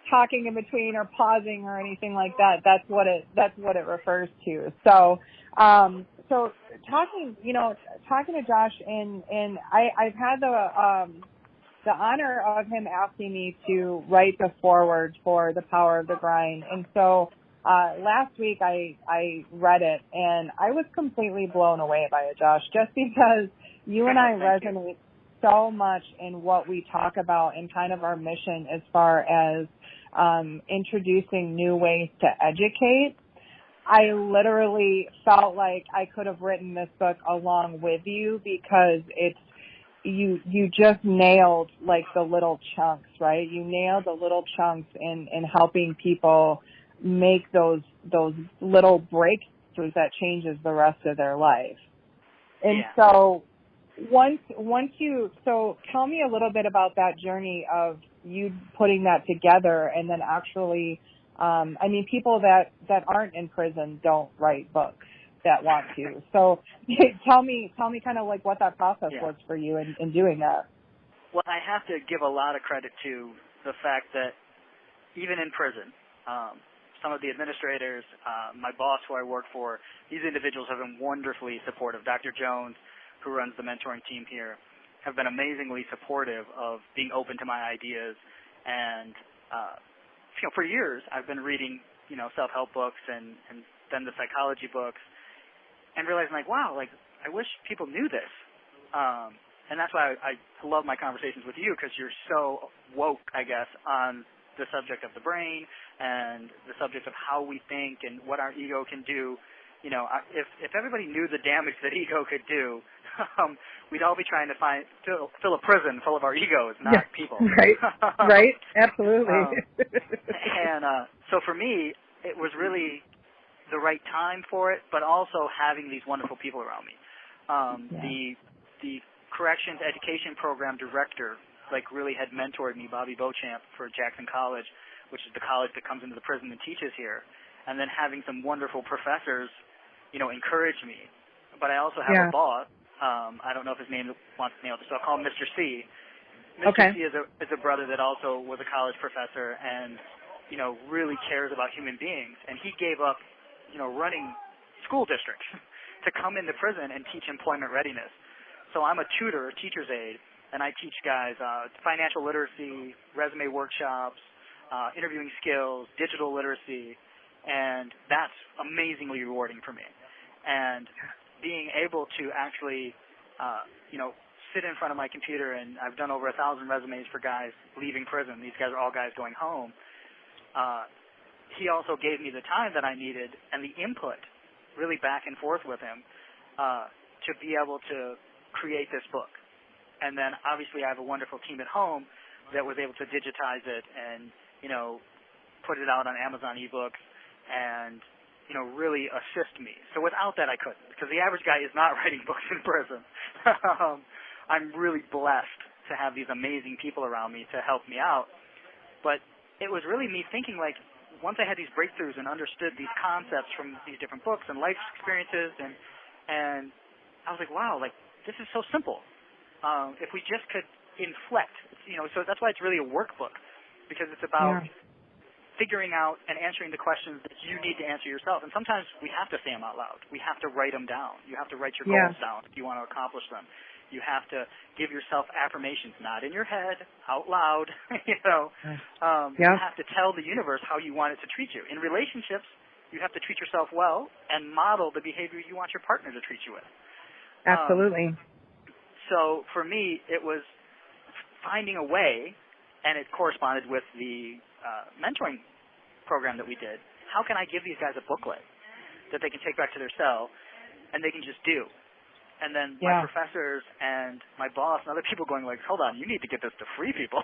talking in between or pausing or anything like that. That's what it refers to. So, so talking to Josh, and I've had the honor of him asking me to write the foreword for The Power of the Grind. And so last week I read it, and I was completely blown away by it, Josh, just because you and I resonate so much in what we talk about and kind of our mission as far as introducing new ways to educate. I literally felt like I could have written this book along with you, because you just nailed like the little chunks, right? You nailed the little chunks in helping people make those little breakthroughs that changes the rest of their life. And so so tell me a little bit about that journey of you putting that together, and then actually, people that aren't in prison don't write books that want to. So tell me kind of like what that process was for you in doing that. Well, I have to give a lot of credit to the fact that even in prison, some of the administrators, my boss who I work for, these individuals have been wonderfully supportive. Dr. Jones, who runs the mentoring team here, have been amazingly supportive of being open to my ideas. And, for years I've been reading, self-help books and then the psychology books, and realizing like, wow, like I wish people knew this. And that's why I love my conversations with you, because you're so woke, I guess, on the subject of the brain and the subject of how we think and what our ego can do. If everybody knew the damage that ego could do, we'd all be trying to fill a prison full of our egos, not people. Right. Right. Absolutely. So for me, it was really the right time for it, but also having these wonderful people around me. The corrections education program director, really had mentored me, Bobby Beauchamp, for Jackson College, which is the college that comes into the prison and teaches here. And then having some wonderful professors, encourage me. But I also have a boss. I don't know if his name wants to nail this, so I'll call him Mr. C. Mr. C is a brother that also was a college professor and, really cares about human beings. And he gave up, running school districts to come into prison and teach employment readiness. So I'm a tutor, teacher's aide, and I teach guys financial literacy, resume workshops, interviewing skills, digital literacy, and that's amazingly rewarding for me. And being able to actually, sit in front of my computer, and I've done over 1,000 resumes for guys leaving prison. These guys are all guys going home. He also gave me the time that I needed and the input, really back and forth with him, to be able to create this book. And then obviously I have a wonderful team at home that was able to digitize it and, put it out on Amazon eBooks and, really assist me. So without that I couldn't, because the average guy is not writing books in prison. I'm really blessed to have these amazing people around me to help me out. But it was really me thinking, like, once I had these breakthroughs and understood these concepts from these different books and life experiences, and I was like, wow, like, this is so simple. If we just could inflect, so that's why it's really a workbook, because it's about figuring out and answering the questions that you need to answer yourself. And sometimes we have to say them out loud. We have to write them down. You have to write your goals down if you want to accomplish them. You have to give yourself affirmations, not in your head, out loud. You have to tell the universe how you want it to treat you. In relationships, you have to treat yourself well and model the behavior you want your partner to treat you with. Absolutely. So for me, it was finding a way, and it corresponded with the mentoring program that we did. How can I give these guys a booklet that they can take back to their cell and they can just do? And then my professors and my boss and other people going like, hold on, you need to get this to free people.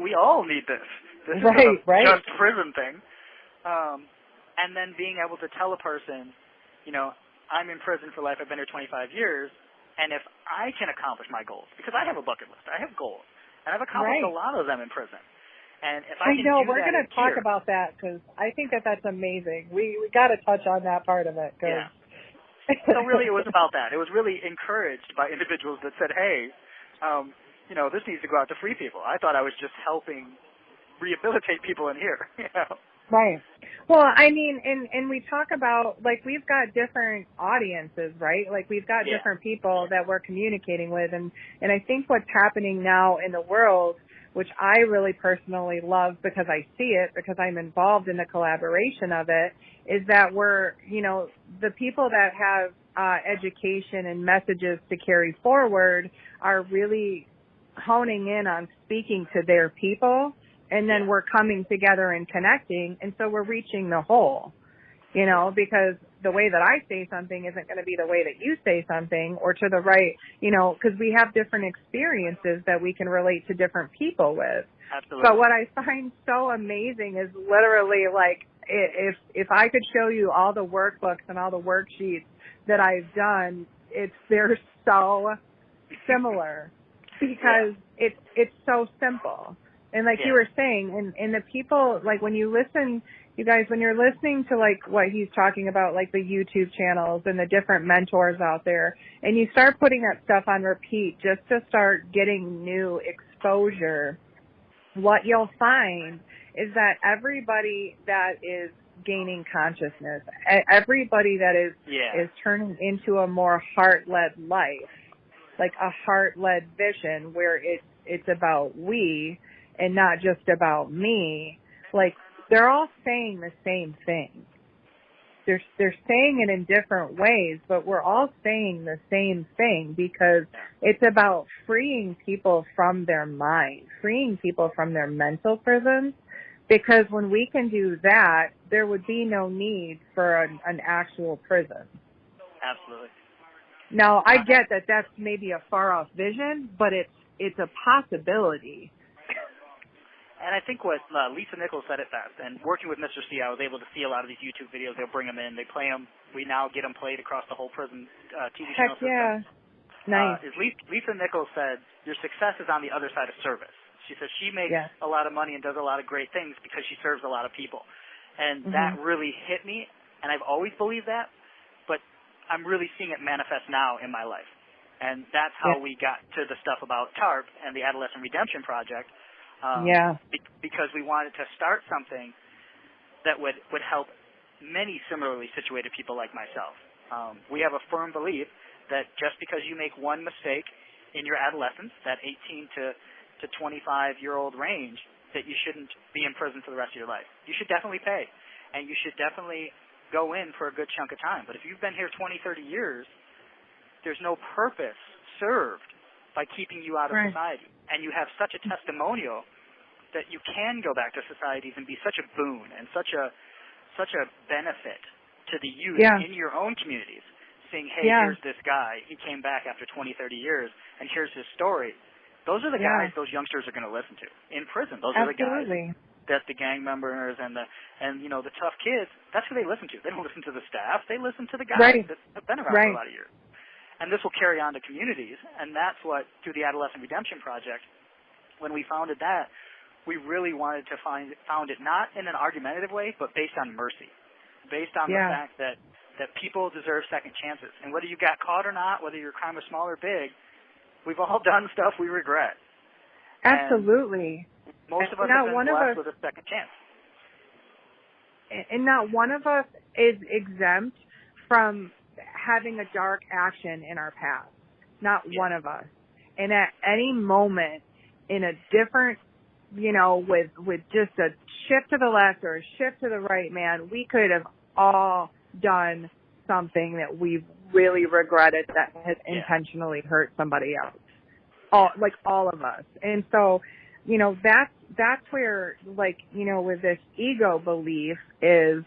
We all need this. This isn't a just prison thing. And then being able to tell a person, I'm in prison for life. I've been here 25 years. And if I can accomplish my goals, because I have a bucket list, I have goals, and I've accomplished a lot of them in prison. And if I can we're going to talk about that, because I think that's amazing. We got to touch on that part of it. Yeah. So really it was about that. It was really encouraged by individuals that said, hey, this needs to go out to free people. I thought I was just helping rehabilitate people in here, you know. Right. Well, I mean, and we talk about, like, we've got different audiences, right? Like, we've got different people that we're communicating with. And I think what's happening now in the world, which I really personally love because I see it, because I'm involved in the collaboration of it, is that we're, you know, the people that have education and messages to carry forward are really honing in on speaking to their people. And then we're coming together and connecting, and so we're reaching the whole, you know, because the way that I say something isn't going to be the way that you say something, or to the right, you know, because we have different experiences that we can relate to different people with. Absolutely. But what I find so amazing is literally, like, if I could show you all the workbooks and all the worksheets that I've done, they're so similar because it's so simple. And like you were saying, and the people, like when you listen, you guys, when you're listening to like what he's talking about, like the YouTube channels and the different mentors out there, and you start putting that stuff on repeat just to start getting new exposure, what you'll find is that everybody that is gaining consciousness, everybody that is turning into a more heart-led life, like a heart-led vision where it's about we, and not just about me, like, they're all saying the same thing. They're saying it in different ways, but we're all saying the same thing because it's about freeing people from their mind, freeing people from their mental prisons, because when we can do that, there would be no need for an actual prison. Absolutely. Now, I get that that's maybe a far-off vision, but it's a possibility. And I think what Lisa Nichols said it best, and working with Mr. C, I was able to see a lot of these YouTube videos. They'll bring them in. They play them. We now get them played across the whole prison TV channel system. Heck yeah. Nice. Lisa Nichols said, your success is on the other side of service. She says she makes a lot of money and does a lot of great things because she serves a lot of people. And that really hit me, and I've always believed that, but I'm really seeing it manifest now in my life. And that's how we got to the stuff about TARP and the Adolescent Redemption Project. Because we wanted to start something that would help many similarly situated people like myself. We have a firm belief that just because you make one mistake in your adolescence, that 18 to 25-year-old range, that you shouldn't be in prison for the rest of your life. You should definitely pay, and you should definitely go in for a good chunk of time. But if you've been here 20, 30 years, there's no purpose served by keeping you out of society. And you have such a testimonial that you can go back to societies and be such a boon and such a benefit to the youth in your own communities, seeing, hey, here's this guy. He came back after 20, 30 years, and here's his story. Those are the guys those youngsters are going to listen to in prison. Those are the guys that the gang members and you know, the tough kids, that's who they listen to. They don't listen to the staff. They listen to the guys that have been around for a lot of years. And this will carry on to communities, and that's what, through the Adolescent Redemption Project, when we founded that, we really wanted to found it not in an argumentative way, but based on mercy, based on the fact that people deserve second chances. And whether you got caught or not, whether your crime was small or big, we've all done stuff we regret. Absolutely. And most of us have been blessed with a second chance. And not one of us is exempt from having a dark action in our past. Not one of us. And at any moment in a different, you know, with just a shift to the left or a shift to the right, man, we could have all done something that we've really regretted that has intentionally hurt somebody else. All of us. And so, you know, that's where, like, you know, with this ego belief is,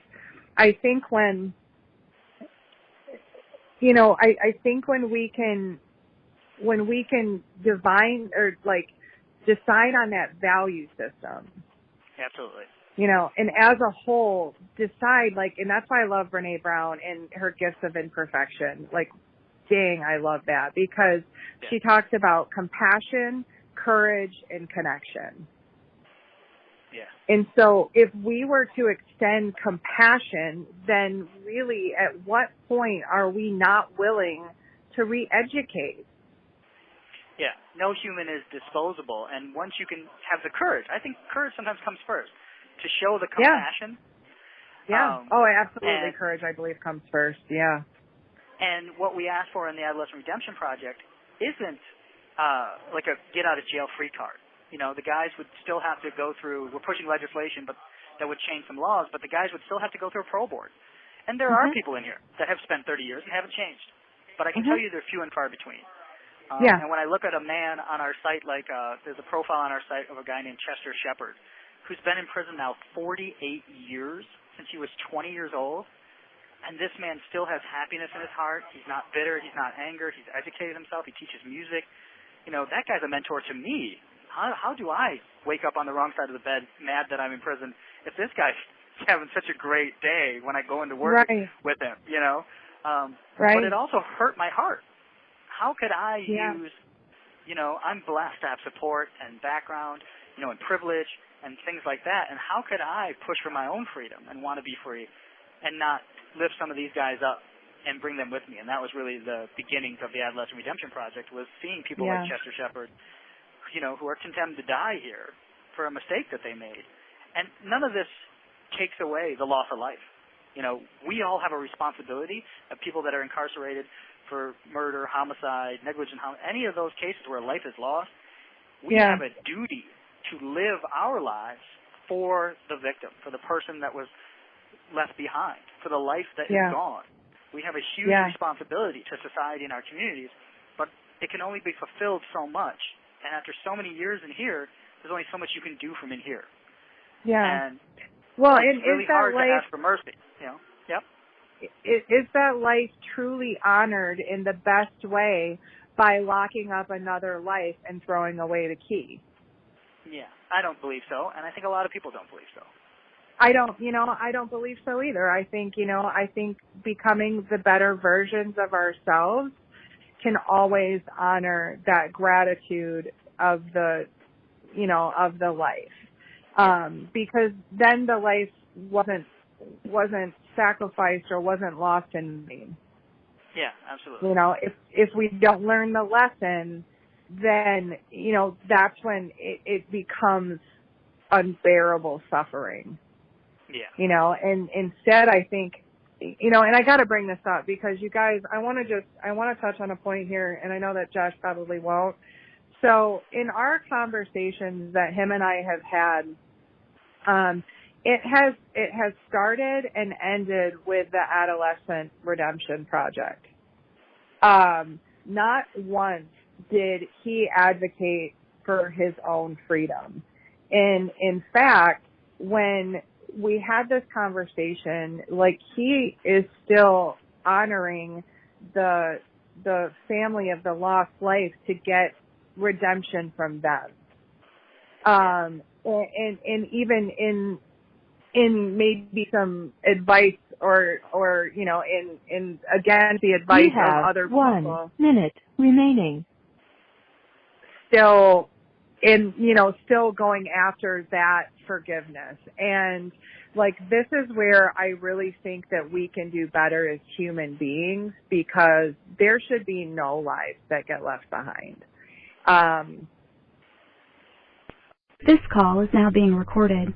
I think when, you know, I think when we can divine or like decide on that value system. Absolutely. You know, and as a whole, decide, like, and that's why I love Brene Brown and her gifts of imperfection. Like, dang, I love that because she talks about compassion, courage, and connection. Yeah. And so if we were to extend compassion, then really at what point are we not willing to re-educate? Yeah, no human is disposable, and once you can have the courage, I think courage sometimes comes first, to show the compassion. Yeah. Absolutely. Courage, I believe, comes first. Yeah. And what we ask for in the Adolescent Redemption Project isn't like a get-out-of-jail-free card. You know, the guys would still have to go through, we're pushing legislation but that would change some laws, but the guys would still have to go through a parole board. And there are people in here that have spent 30 years and haven't changed. But I can tell you they're few and far between. And when I look at a man on our site, like there's a profile on our site of a guy named Chester Shepard, who's been in prison now 48 years, since he was 20 years old. And this man still has happiness in his heart. He's not bitter. He's not angered. He's educated himself. He teaches music. You know, that guy's a mentor to me. How do I wake up on the wrong side of the bed mad that I'm in prison if this guy's having such a great day when I go into work with him, you know? But it also hurt my heart. How could I use, you know, I'm blessed to have support and background, you know, and privilege and things like that. And how could I push for my own freedom and want to be free and not lift some of these guys up and bring them with me? And that was really the beginnings of the Adolescent Redemption Project, was seeing people like Chester Shepard, you know, who are condemned to die here for a mistake that they made. And none of this takes away the loss of life. You know, we all have a responsibility of people that are incarcerated for murder, homicide, negligent any of those cases where life is lost. We have a duty to live our lives for the victim, for the person that was left behind, for the life that is gone. We have a huge responsibility to society and our communities, but it can only be fulfilled so much. And after so many years in here, there's only so much you can do from in here. Yeah. And it's really hard to ask for mercy, you know? Yep. Is that life truly honored in the best way by locking up another life and throwing away the key? Yeah, I don't believe so, and I think a lot of people don't believe so. I don't believe so either. I think becoming the better versions of ourselves can always honor that gratitude of the life. Because then the life wasn't sacrificed or wasn't lost in vain. Yeah, absolutely. You know, if we don't learn the lesson, then, you know, that's when it becomes unbearable suffering. Yeah. You know, and instead I think, you know, and I got to bring this up because you guys, I want to touch on a point here, and I know that Josh probably won't. So in our conversations that him and I have had, it has started and ended with the Adolescent Redemption Project. Not once did he advocate for his own freedom. And in fact, when we had this conversation, like, he is still honoring the family of the lost life to get redemption from them. And even in maybe some advice or you know, in again the advice of other people. 1 minute remaining. Still going after that forgiveness. And like, this is where I really think that we can do better as human beings, because there should be no lives that get left behind. This call is now being recorded.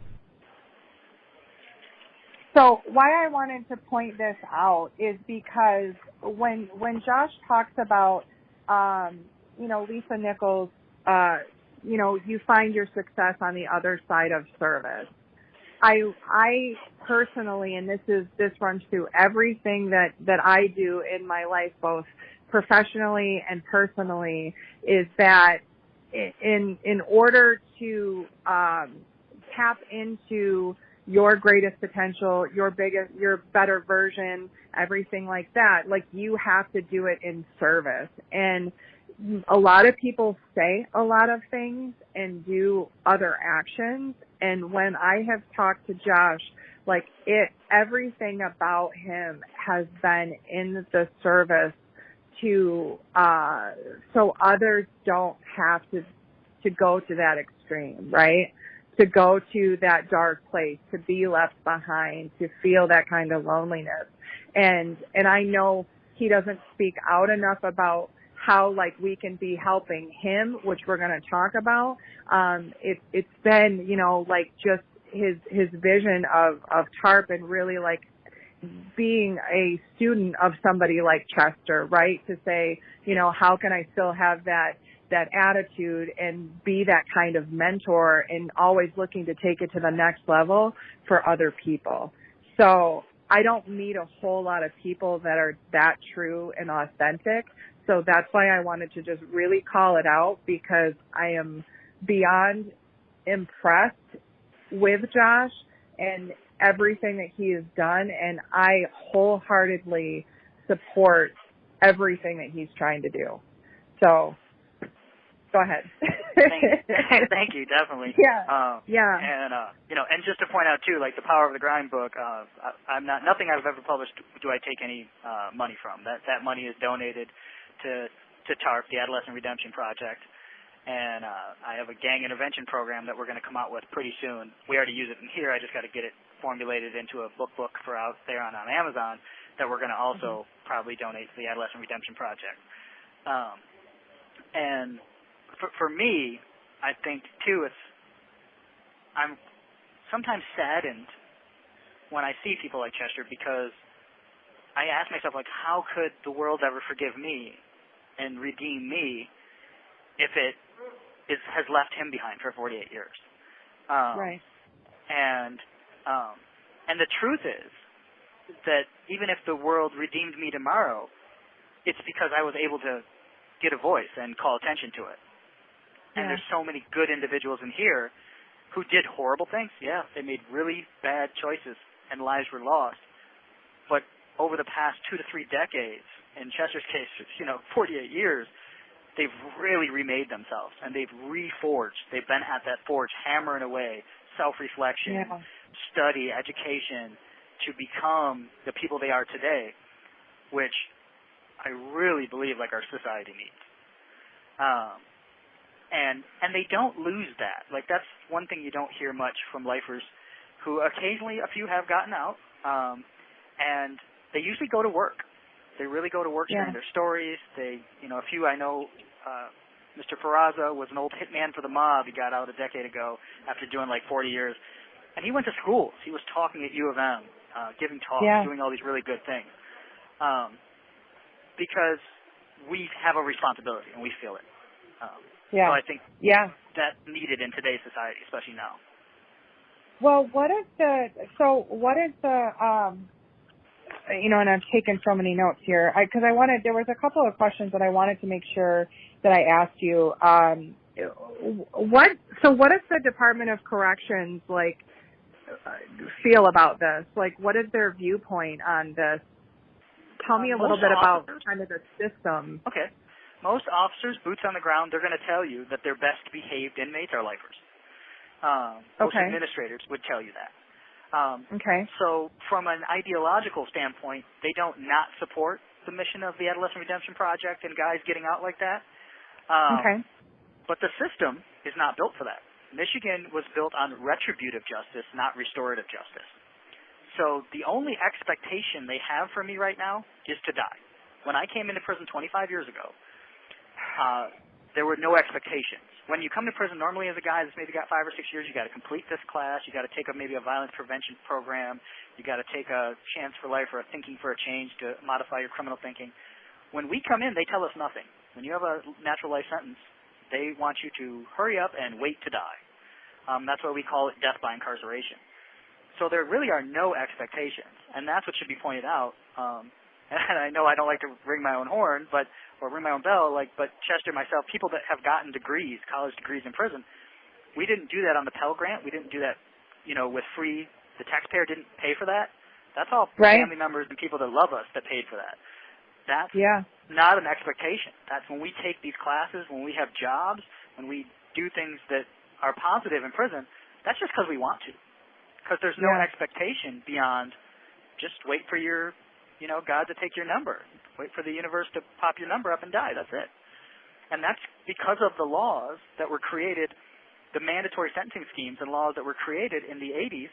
So why I wanted to point this out is because when Josh talks about, you know, Lisa Nichols, you know, you find your success on the other side of service. I personally, and this runs through everything that I do in my life, both professionally and personally, is that in order to tap into your greatest potential, your better version, everything like that, like, you have to do it in service. And a lot of people say a lot of things and do other actions. And when I have talked to Josh, like, everything about him has been in the service to, so others don't have to go to that extreme, right? To go to that dark place, to be left behind, to feel that kind of loneliness. And I know he doesn't speak out enough about how like we can be helping him, which we're going to talk about. It's been, you know, like just his vision of TARP and really like being a student of somebody like Chester, right? To say, you know, how can I still have that attitude and be that kind of mentor and always looking to take it to the next level for other people. So I don't meet a whole lot of people that are that true and authentic. So that's why I wanted to just really call it out, because I am beyond impressed with Josh and everything that he has done, and I wholeheartedly support everything that he's trying to do. So, go ahead. Thank you, definitely. Yeah. And you know, and just to point out too, like the Power of the Grind book, I'm not, nothing I've ever published do I take any money from. That money is donated to TARP, the Adolescent Redemption Project. And I have a gang intervention program that we're going to come out with pretty soon. We already use it in here. I just got to get it formulated into a book for out there on Amazon that we're going to also probably donate to the Adolescent Redemption Project. And for me, I think too, I'm sometimes saddened when I see people like Chester, because I ask myself, like, how could the world ever forgive me and redeem me if it has left him behind for 48 years. Right. And the truth is that even if the world redeemed me tomorrow, it's because I was able to get a voice and call attention to it. And there's so many good individuals in here who did horrible things. Yeah, they made really bad choices and lives were lost. But over the past 2 to 3 decades, in Chester's case, 48 years, they've really remade themselves, and they've reforged. They've been at that forge, hammering away, self-reflection, study, education, to become the people they are today, which I really believe like our society needs. And they don't lose that. Like, that's one thing you don't hear much from lifers, who occasionally, a few have gotten out, and they usually go to work. They really go to work sharing their stories. A few I know, Mr. Peraza was an old hitman for the mob. He got out a decade ago after doing like 40 years. And he went to schools. He was talking at U of M, giving talks, doing all these really good things. Because we have a responsibility and we feel it. So I think that's needed in today's society, especially now. Well, what is the and I've taken so many notes here, because there was a couple of questions that I wanted to make sure that I asked you. What does the Department of Corrections feel about this? Like, what is their viewpoint on this? Tell me a little bit about kind of the system. Okay. Most officers, boots on the ground, they're going to tell you that their best behaved inmates are lifers. Most administrators would tell you that. So from an ideological standpoint, they don't not support the mission of the Adolescent Redemption Project and guys getting out like that. But the system is not built for that. Michigan was built on retributive justice, not restorative justice. So the only expectation they have for me right now is to die. When I came into prison 25 years ago, there were no expectations. When you come to prison, normally as a guy that's maybe got 5 or 6 years, you got to complete this class, you got to take maybe a violence prevention program, you got to take a chance for life or a thinking for a change to modify your criminal thinking. When we come in, they tell us nothing. When you have a natural life sentence, they want you to hurry up and wait to die. That's why we call it death by incarceration. So there really are no expectations, and that's what should be pointed out. And I know I don't like to ring my own horn, or ring my own bell, but Chester, myself, people that have gotten degrees, college degrees in prison, we didn't do that on the Pell Grant. We didn't do that, with free. The taxpayer didn't pay for that. That's all family members and people that love us that paid for that. That's not an expectation. That's when we take these classes, when we have jobs, when we do things that are positive in prison, that's just because we want to. Because there's no expectation beyond just wait for your God to take your number. Wait for the universe to pop your number up and die. That's it. And that's because of the laws that were created, the mandatory sentencing schemes and laws that were created in the 80s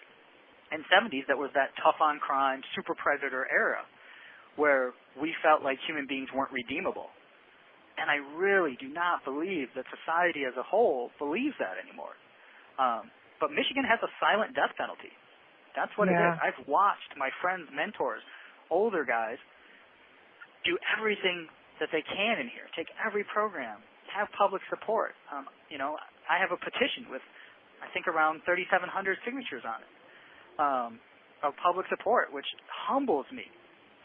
and 70s that was that tough on crime, super predator era where we felt like human beings weren't redeemable. And I really do not believe that society as a whole believes that anymore. But Michigan has a silent death penalty. That's what it is. I've watched my friends, mentors, older guys, do everything that they can in here, take every program, have public support. I have a petition with, I think, around 3,700 signatures on it of public support, which humbles me.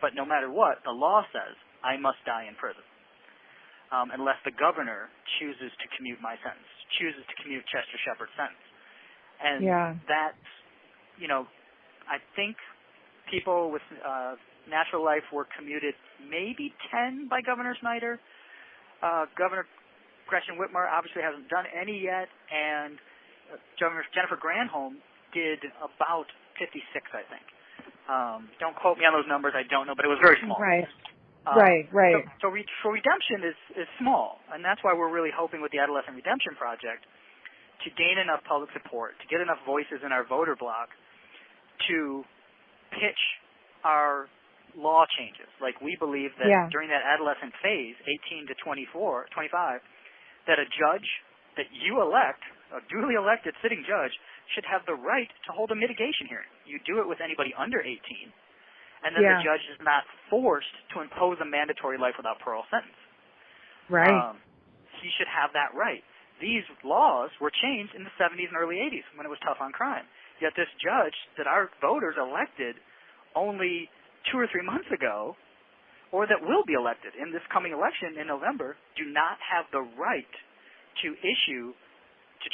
But no matter what, the law says I must die in prison. Unless the governor chooses to commute my sentence, chooses to commute Chester Shepard's sentence. And that's, I think people with natural life were commuted maybe 10 by Governor Snyder. Governor Gretchen Whitmer obviously hasn't done any yet, and Jennifer Granholm did about 56, I think. Don't quote me on those numbers. I don't know, but it was very small. Right. So redemption is small, and that's why we're really hoping with the Adolescent Redemption Project to gain enough public support, to get enough voices in our voter bloc to pitch our law changes. Like, we believe that during that adolescent phase, 18 to 25, that a judge that you elect, a duly elected sitting judge, should have the right to hold a mitigation hearing. You do it with anybody under 18. And then the judge is not forced to impose a mandatory life without parole sentence. Right. He should have that right. These laws were changed in the 70s and early 80s when it was tough on crime. Yet this judge that our voters elected only 2 or 3 months ago, or that will be elected in this coming election in November, do not have the right to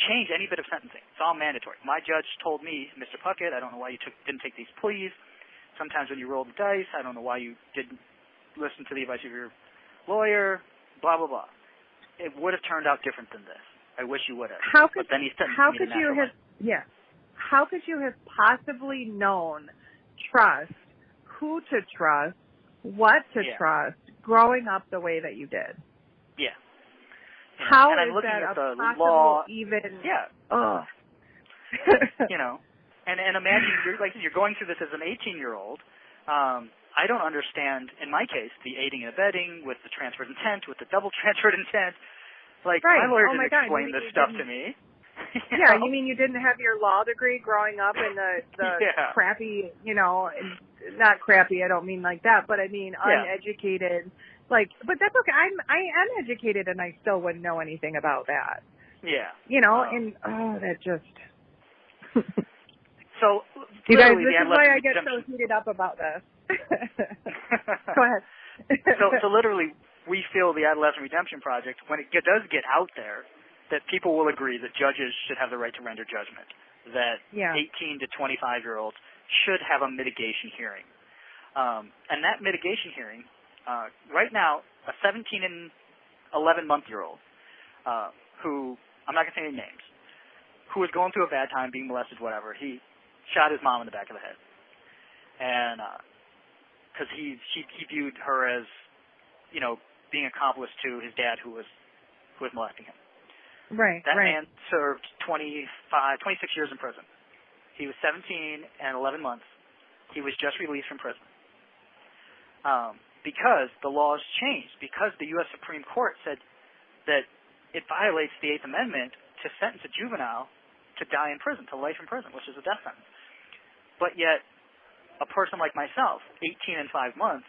change any bit of sentencing. It's all mandatory. My judge told me, Mr. Puckett, I don't know why you didn't take these pleas. Sometimes when you roll the dice, I don't know why you didn't listen to the advice of your lawyer, blah, blah, blah. It would have turned out different than this. I wish you would have. How could you have possibly known who to trust, what to trust, growing up the way that you did? Yeah. How and is I'm looking that at the possible law, even? Yeah. And imagine you're going through this as an 18-year-old. I don't understand, in my case, the aiding and abetting with the transferred intent, with the double transferred intent. My lawyer didn't explain this stuff to me. You mean you didn't have your law degree growing up in the crappy, not crappy, I don't mean like that, but I mean uneducated. But that's okay. I am educated and I still wouldn't know anything about that. Yeah. That just... So, you guys, this is why I get so heated up about this. Go ahead. so literally, we feel the Adolescent Redemption Project, when it does get out there, that people will agree that judges should have the right to render judgment, that 18 to 25-year-olds should have a mitigation hearing. And that mitigation hearing, right now, a 17 and 11-month-year-old who, I'm not going to say any names, who was going through a bad time, being molested, whatever, he shot his mom in the back of the head. And because he viewed her as, being accomplice to his dad who was molesting him. Right. That man served 26 years in prison. He was 17 and 11 months. He was just released from prison. Because the laws changed, because the U.S. Supreme Court said that it violates the Eighth Amendment to sentence a juvenile to die in prison, to life in prison, which is a death sentence. But yet, a person like myself, 18 and 5 months,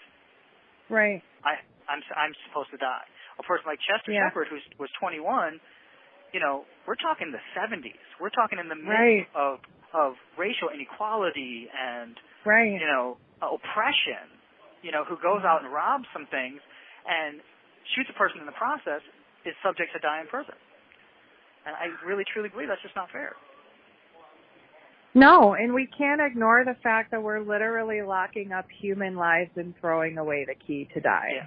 right? I'm supposed to die. A person like Chester Shepard, who was 21, we're talking the 70s. We're talking in the midst of racial inequality and oppression. Who goes out and robs some things and shoots a person in the process is subject to die in prison. And I really, truly believe that's just not fair. No, and we can't ignore the fact that we're literally locking up human lives and throwing away the key to die. Yeah.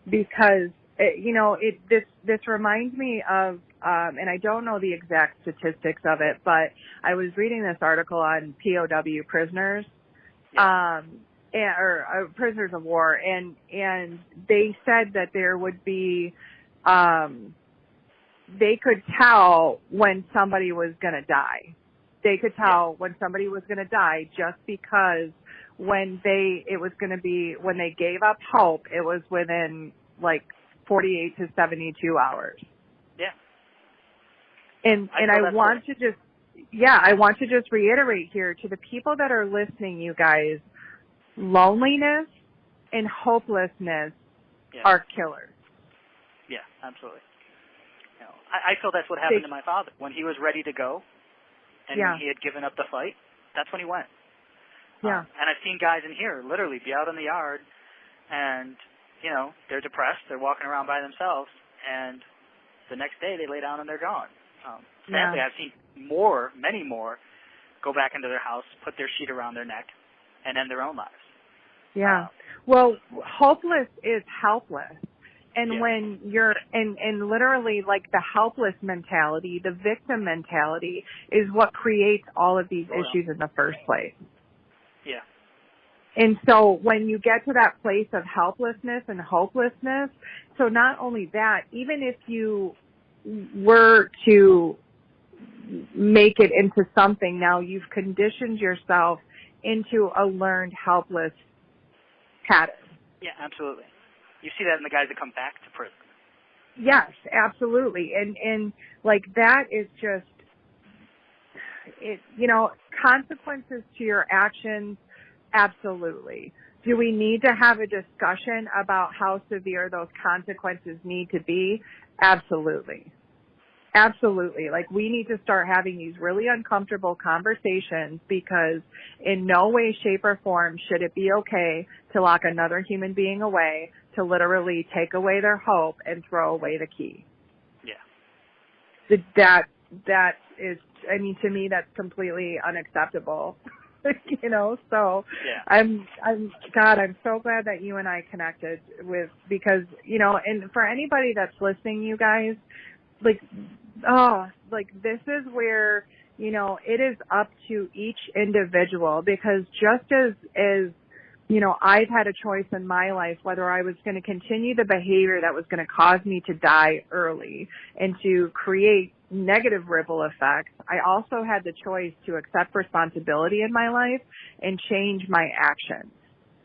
Because, this reminds me of, and I don't know the exact statistics of it, but I was reading this article on POW prisoners, or prisoners of war, and they said that there would be, they could tell when somebody was going to die. They could tell when somebody was going to die just because when they gave up hope, it was within 48 to 72 hours. Yeah. And I want to just, I want to just reiterate here to the people that are listening, you guys, loneliness and hopelessness are killers. Yeah, absolutely. You know, I feel that's what happened to my father. When he was ready to go and he had given up the fight, that's when he went. Yeah. And I've seen guys in here literally be out in the yard and, you know, they're depressed, they're walking around by themselves, and the next day they lay down and they're gone. Sadly, I've seen many more, go back into their house, put their sheet around their neck, and end their own lives. Yeah. Well, hopeless is helpless. And when you're, and literally like the helpless mentality, the victim mentality is what creates all of these issues in the first place. Yeah. And so when you get to that place of helplessness and hopelessness, so not only that, even if you were to make it into something, now you've conditioned yourself into a learned helpless pattern. Yeah, absolutely. You see that in the guys that come back to prison. Yes, absolutely. And like that is just, it, you know, consequences to your actions, absolutely. Do we need to have a discussion about how severe those consequences need to be? Absolutely. Absolutely. Like we need to start having these really uncomfortable conversations because in no way, shape, or form should it be okay to lock another human being away, to literally take away their hope and throw away the key. Yeah. That is, I mean, to me, that's completely unacceptable. You know, so I'm so glad that you and I connected with, because, you know, and for anybody that's listening, you guys, like this is where, you know, it is up to each individual, because just as, you know, I've had a choice in my life whether I was going to continue the behavior that was going to cause me to die early and to create negative ripple effects. I also had the choice to accept responsibility in my life and change my actions.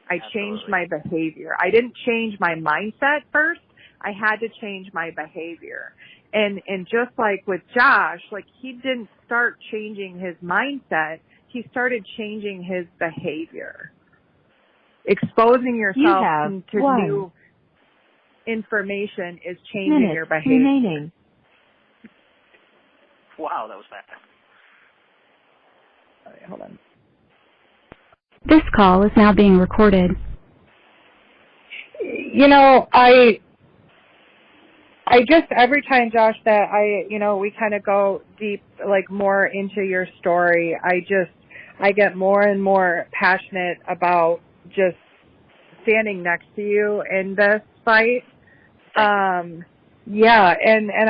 I changed my behavior. I didn't change my mindset first. I had to change my behavior. And just like with Josh, like he didn't start changing his mindset. He started changing his behavior. Exposing yourself to new information is changing your behavior. Remaining. Wow, that was fast. All right, hold on. This call is now being recorded. You know, I just, every time, Josh, that we kind of go deep, like more into your story, I get more and more passionate about just standing next to you in this fight. And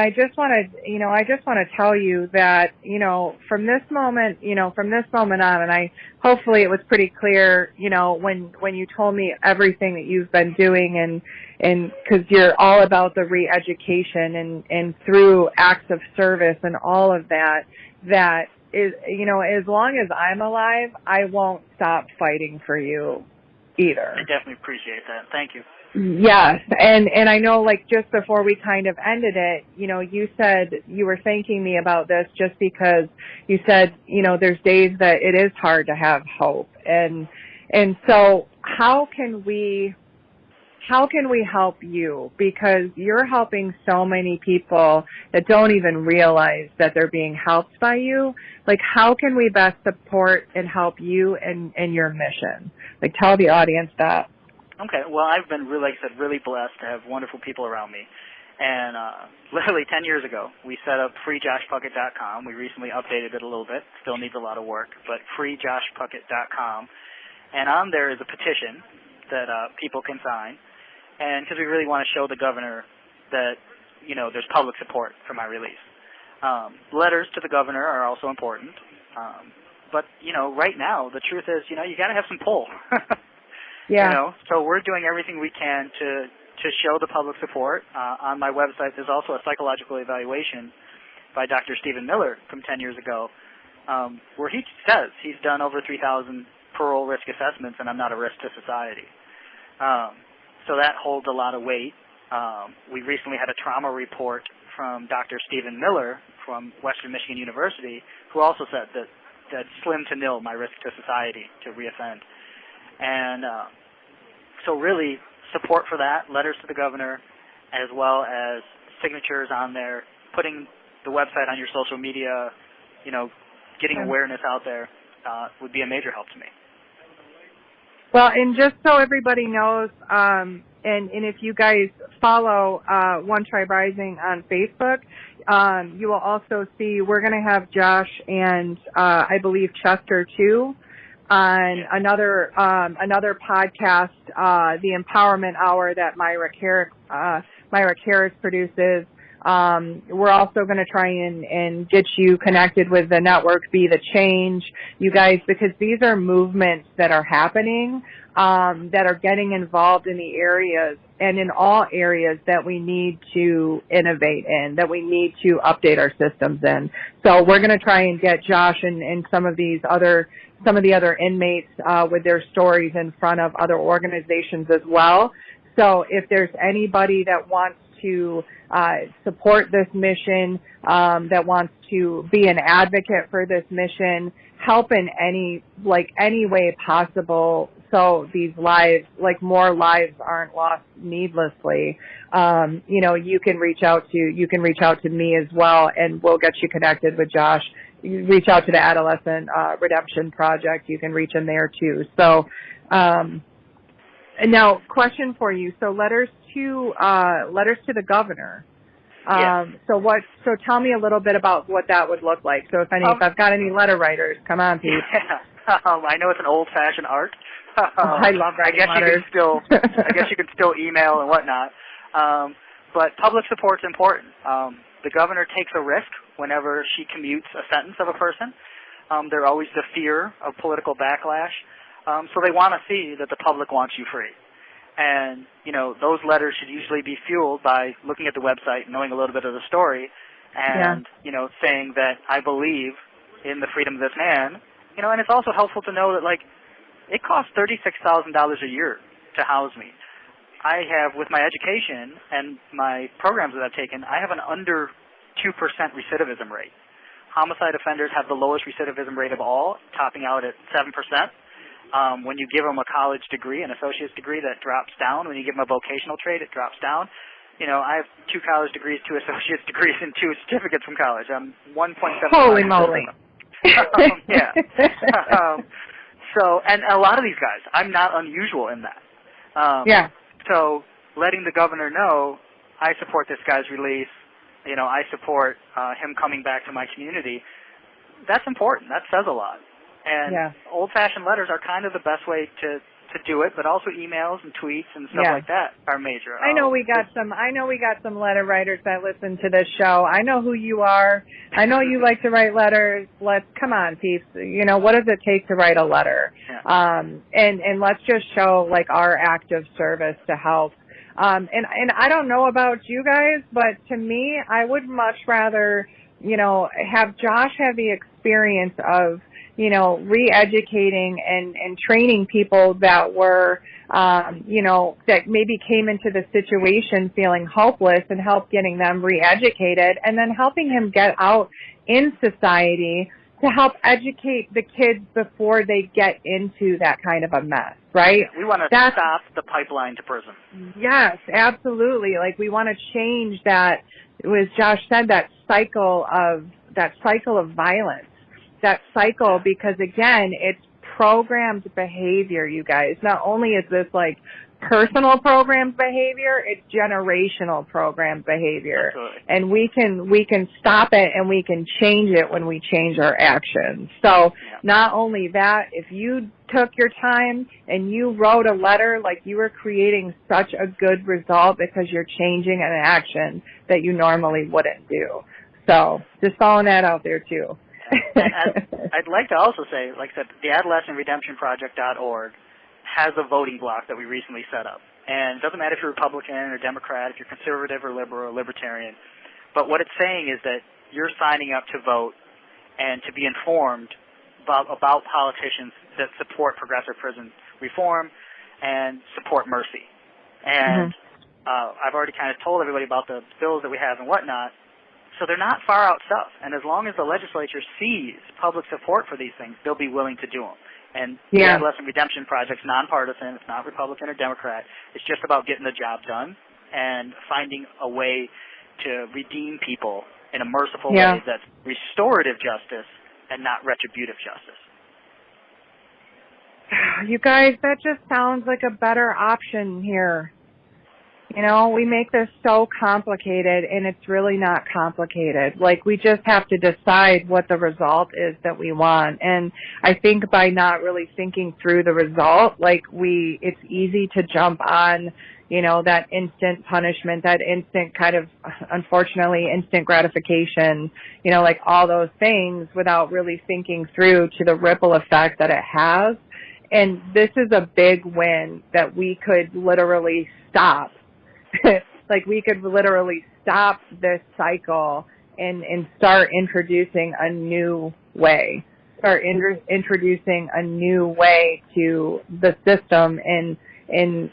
I just want to tell you that, you know, from this moment on, and hopefully it was pretty clear, you know, when you told me everything that you've been doing and cause you're all about the re-education and through acts of service and all of that is, you know, as long as I'm alive, I won't stop fighting for you either. I definitely appreciate that. Thank you. Yes, and I know, like, just before we kind of ended it, you know, you said you were thanking me about this just because you said, you know, there's days that it is hard to have hope, and so how can we help you? Because you're helping so many people that don't even realize that they're being helped by you. Like, how can we best support and help you and your mission? Like, tell the audience that. Okay, well, I've been really blessed to have wonderful people around me. And literally 10 years ago, we set up freejoshpuckett.com. We recently updated it a little bit. Still needs a lot of work, but freejoshpuckett.com. And on there is a petition that people can sign. And because we really want to show the governor that, you know, there's public support for my release. Letters to the governor are also important. But, you know, right now, the truth is, you know, you got to have some pull. Yeah. You know, so we're doing everything we can to show the public support. On my website, there's also a psychological evaluation by Dr. Stephen Miller from 10 years ago, where he says he's done over 3,000 parole risk assessments, and I'm not a risk to society. So that holds a lot of weight. We recently had a trauma report from Dr. Stephen Miller from Western Michigan University, who also said that slim to nil my risk to society to reoffend. And so really support for that, letters to the governor, as well as signatures on there, putting the website on your social media, getting awareness out there would be a major help to me. Well, and just so everybody knows, and if you guys follow One Tribe Rising on Facebook, you will also see we're going to have Josh and I believe Chester too on another podcast, the Empowerment Hour that Myra Karras produces. We're also going to try and get you connected with the network, Be the Change, you guys, because these are movements that are happening, that are getting involved in the areas and in all areas that we need to innovate in, that we need to update our systems in. So we're going to try and get Josh and some of the other inmates, with their stories in front of other organizations as well. So if there's anybody that wants to support this mission, that wants to be an advocate for this mission, help in any way possible, so these lives, more lives aren't lost needlessly. You can reach out to me as well, and we'll get you connected with Josh. You reach out to the Adolescent Redemption Project. You can reach him there too. So. And now, question for you. So letters to the governor. So tell me a little bit about what that would look like. So if I've got any letter writers, come on, Pete. Yeah. I know it's an old-fashioned art. I love writing letters. I guess you can still email and whatnot. But public support's important. The governor takes a risk whenever she commutes a sentence of a person. There's always the fear of political backlash. So they want to see that the public wants you free. And, those letters should usually be fueled by looking at the website, knowing a little bit of the story, and, saying that I believe in the freedom of this man. And it's also helpful to know that, it costs $36,000 a year to house me. I have, with my education and my programs that I've taken, I have an under 2% recidivism rate. Homicide offenders have the lowest recidivism rate of all, topping out at 7%. When you give them a college degree, an associate's degree, that drops down. When you give them a vocational trade, it drops down. I have 2 college degrees, 2 associate's degrees, and 2 certificates from college. I'm 1.7. Holy moly. Yeah. And a lot of these guys, I'm not unusual in that. So letting the governor know, I support this guy's release, I support him coming back to my community, that's important. That says a lot. And old-fashioned letters are kind of the best way to do it, but also emails and tweets and stuff like that are major. I know we got some letter writers that listen to this show. I know who you are. I know you like to write letters. Come on, peeps. What does it take to write a letter? Yeah. And let's just show our act of service to help. And I don't know about you guys, but to me, I would much rather, have Josh have the experience of, re-educating and training people that were, that maybe came into the situation feeling hopeless, and help getting them re-educated, and then helping him get out in society to help educate the kids before they get into that kind of a mess, right? We want to stop the pipeline to prison. Yes, absolutely. We want to change that, as Josh said, that cycle of violence. That cycle, because again, it's programmed behavior, you guys. Not only is this personal programmed behavior, it's generational programmed behavior. Absolutely. And we can stop it, and we can change it when we change our actions. So not only that, if you took your time and you wrote a letter, you were creating such a good result because you're changing an action that you normally wouldn't do. So just throwing that out there too. I'd like to also say, like I said, the Adolescent Redemption Project.org has a voting block that we recently set up. And it doesn't matter if you're Republican or Democrat, if you're conservative or liberal or libertarian. But what it's saying is that you're signing up to vote and to be informed about politicians that support progressive prison reform and support mercy. And I've already kind of told everybody about the bills that we have and whatnot. So they're not far out stuff. And as long as the legislature sees public support for these things, they'll be willing to do them. And the Adolescent Redemption Project's nonpartisan. It's not Republican or Democrat. It's just about getting the job done and finding a way to redeem people in a merciful way that's restorative justice and not retributive justice. You guys, that just sounds like a better option here. You know, we make this so complicated, and it's really not complicated. Like, we just have to decide what the result is that we want. And I think by not really thinking through the result, like, it's easy to jump on, you know, that instant punishment, that instant kind of, unfortunately, instant gratification, you know, like all those things without really thinking through to the ripple effect that it has. And this is a big win that we could literally stop. Like, we could literally stop this cycle and start introducing a new way. Start introducing a new way to the system in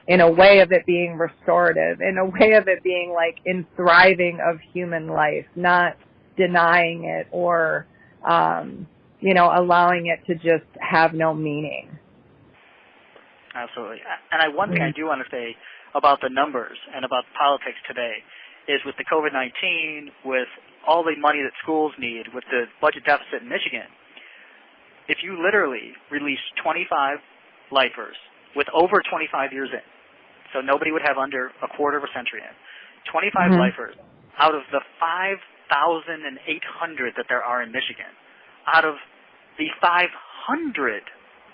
a way of it being restorative, in a way of it being like in thriving of human life, not denying it or, you know, allowing it to just have no meaning. Absolutely. And one thing I do want to say about the numbers and about politics today is with the COVID-19, with all the money that schools need, with the budget deficit in Michigan, if you literally release 25 lifers with over 25 years in, so nobody would have under a quarter of a century in, 25 lifers out of the 5,800 that there are in Michigan, out of the 500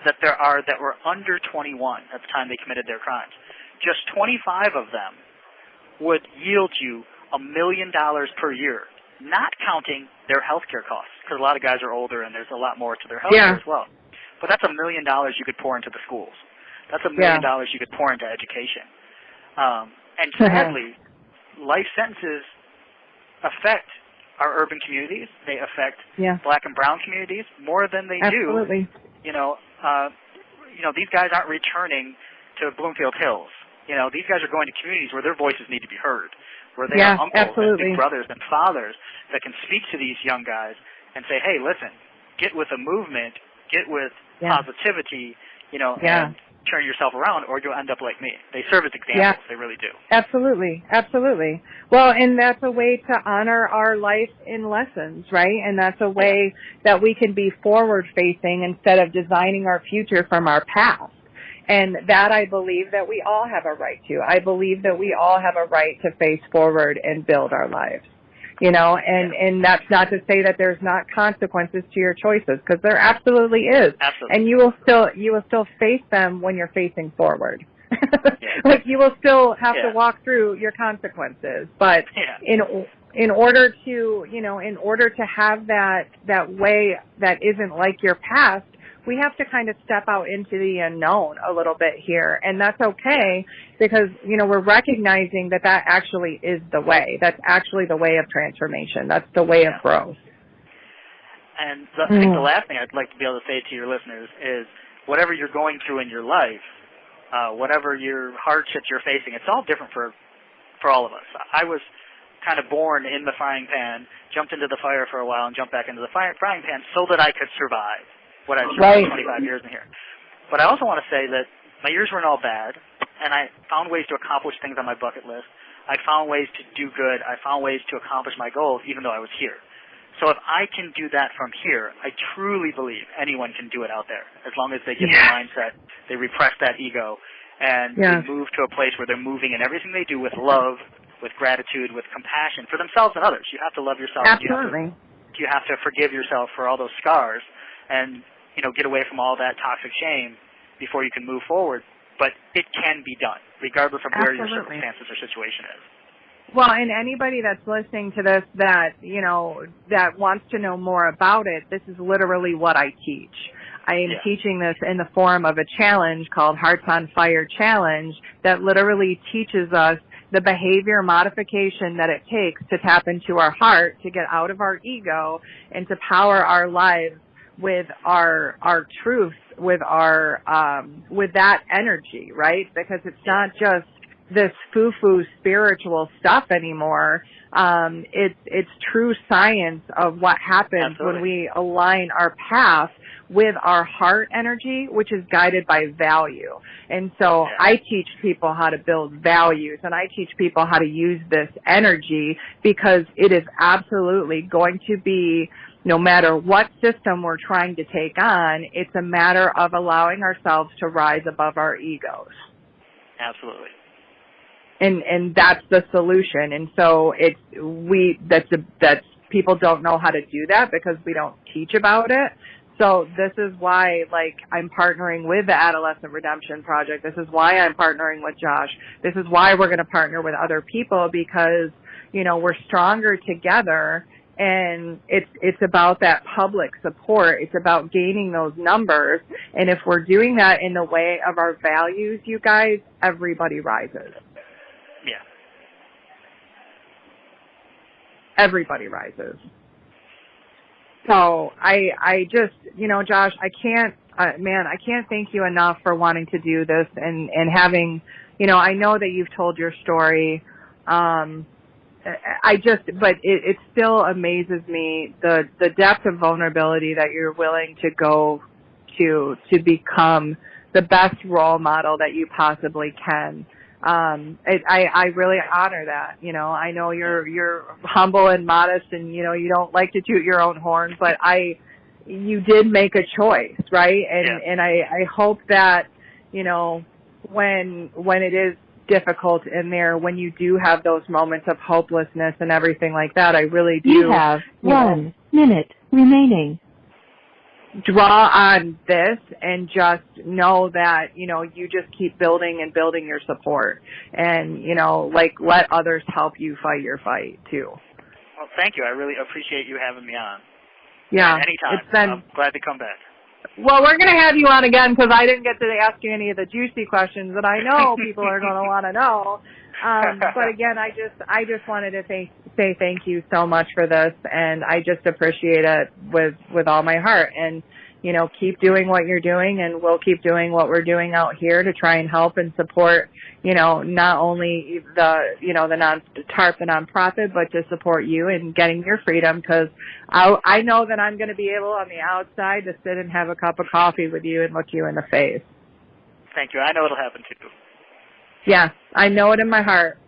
that there are that were under 21 at the time they committed their crimes, just 25 of them would yield you $1 million per year, not counting their health care costs, because a lot of guys are older and there's a lot more to their health care as well. But that's $1 million you could pour into the schools. That's $1 million you could pour into education. And sadly, life sentences affect our urban communities. They affect black and brown communities more than they do. You know, these guys aren't returning to Bloomfield Hills. You know, these guys are going to communities where their voices need to be heard, where they are uncles and big brothers and fathers that can speak to these young guys and say, hey, listen, get with a movement, get with positivity, you know, and turn yourself around, or you'll end up like me. They serve as examples. They really do. Absolutely. Absolutely. Well, and that's a way to honor our life in lessons, right? And that's a way that we can be forward-facing instead of designing our future from our past. And that I believe that we all have a right to. I believe that we all have a right to face forward and build our lives. You know, and that's not to say that there's not consequences to your choices, because there absolutely is. Absolutely. And you will still face them when you're facing forward. Like, you will still have to walk through your consequences. But in order to, you know, in order to have that way that isn't like your past, we have to kind of step out into the unknown a little bit here. And that's okay, because, you know, we're recognizing that actually is the way. That's actually the way of transformation. That's the way of growth. And I think the last thing I'd like to be able to say to your listeners is, whatever you're going through in your life, whatever your hardships you're facing, it's all different for all of us. I was kind of born in the frying pan, jumped into the fire for a while, and jumped back into the frying pan so that I could survive what I've survived 25 years in here. But I also want to say that my years weren't all bad, and I found ways to accomplish things on my bucket list. I found ways to do good. I found ways to accomplish my goals, even though I was here. So if I can do that from here, I truly believe anyone can do it out there, as long as they get their mindset, they repress that ego, and they move to a place where they're moving in everything they do with love, with gratitude, with compassion for themselves and others. You have to love yourself. Absolutely. You have to forgive yourself for all those scars, and, you know, get away from all that toxic shame before you can move forward. But it can be done, regardless of where your circumstances or situation is. Well, and anybody that's listening to this that, you know, that wants to know more about it, this is literally what I teach. I am teaching this in the form of a challenge called Hearts on Fire Challenge that literally teaches us the behavior modification that it takes to tap into our heart, to get out of our ego, and to power our lives with our truth, with our with that energy, right? Because it's not just this foo-foo spiritual stuff anymore. It's true science of what happens when we align our path with our heart energy, which is guided by value. And so I teach people how to build values, and I teach people how to use this energy, because it is absolutely going to be, no matter what system we're trying to take on, it's a matter of allowing ourselves to rise above our egos. Absolutely. And that's the solution. And so that's people don't know how to do that because we don't teach about it. So this is why, like, I'm partnering with the Adolescent Redemption Project. This is why I'm partnering with Josh. This is why we're going to partner with other people, because, you know, we're stronger together, and it's about that public support. It's about gaining those numbers. And if we're doing that in the way of our values, you guys, everybody rises. Yeah. Everybody rises. So I just, you know, Josh, I can't thank you enough for wanting to do this and having, you know, I know that you've told your story. But it still amazes me the depth of vulnerability that you're willing to go to become the best role model that you possibly can. I really honor that. You know, I know you're humble and modest, and, you know, you don't like to toot your own horn, but you did make a choice, right? And I hope that, you know, when it is difficult in there, when you do have those moments of hopelessness and everything like that, I really do. You have 1 minute remaining. Draw on this and just know that, you know, you just keep building and building your support, and, you know, like, let others help you fight your fight too. Well, thank you. I really appreciate you having me on. Yeah. Anytime. I'm glad to come back. Well, we're going to have you on again, because I didn't get to ask you any of the juicy questions that I know people are going to want to know. But again, I just wanted to say thank you so much for this, and I just appreciate it with all my heart. And, you know, keep doing what you're doing, and we'll keep doing what we're doing out here to try and help and support, you know, not only the TARP, the nonprofit, but to support you in getting your freedom, because I know that I'm going to be able on the outside to sit and have a cup of coffee with you and look you in the face. Thank you. I know it'll happen too. Yeah, I know it in my heart.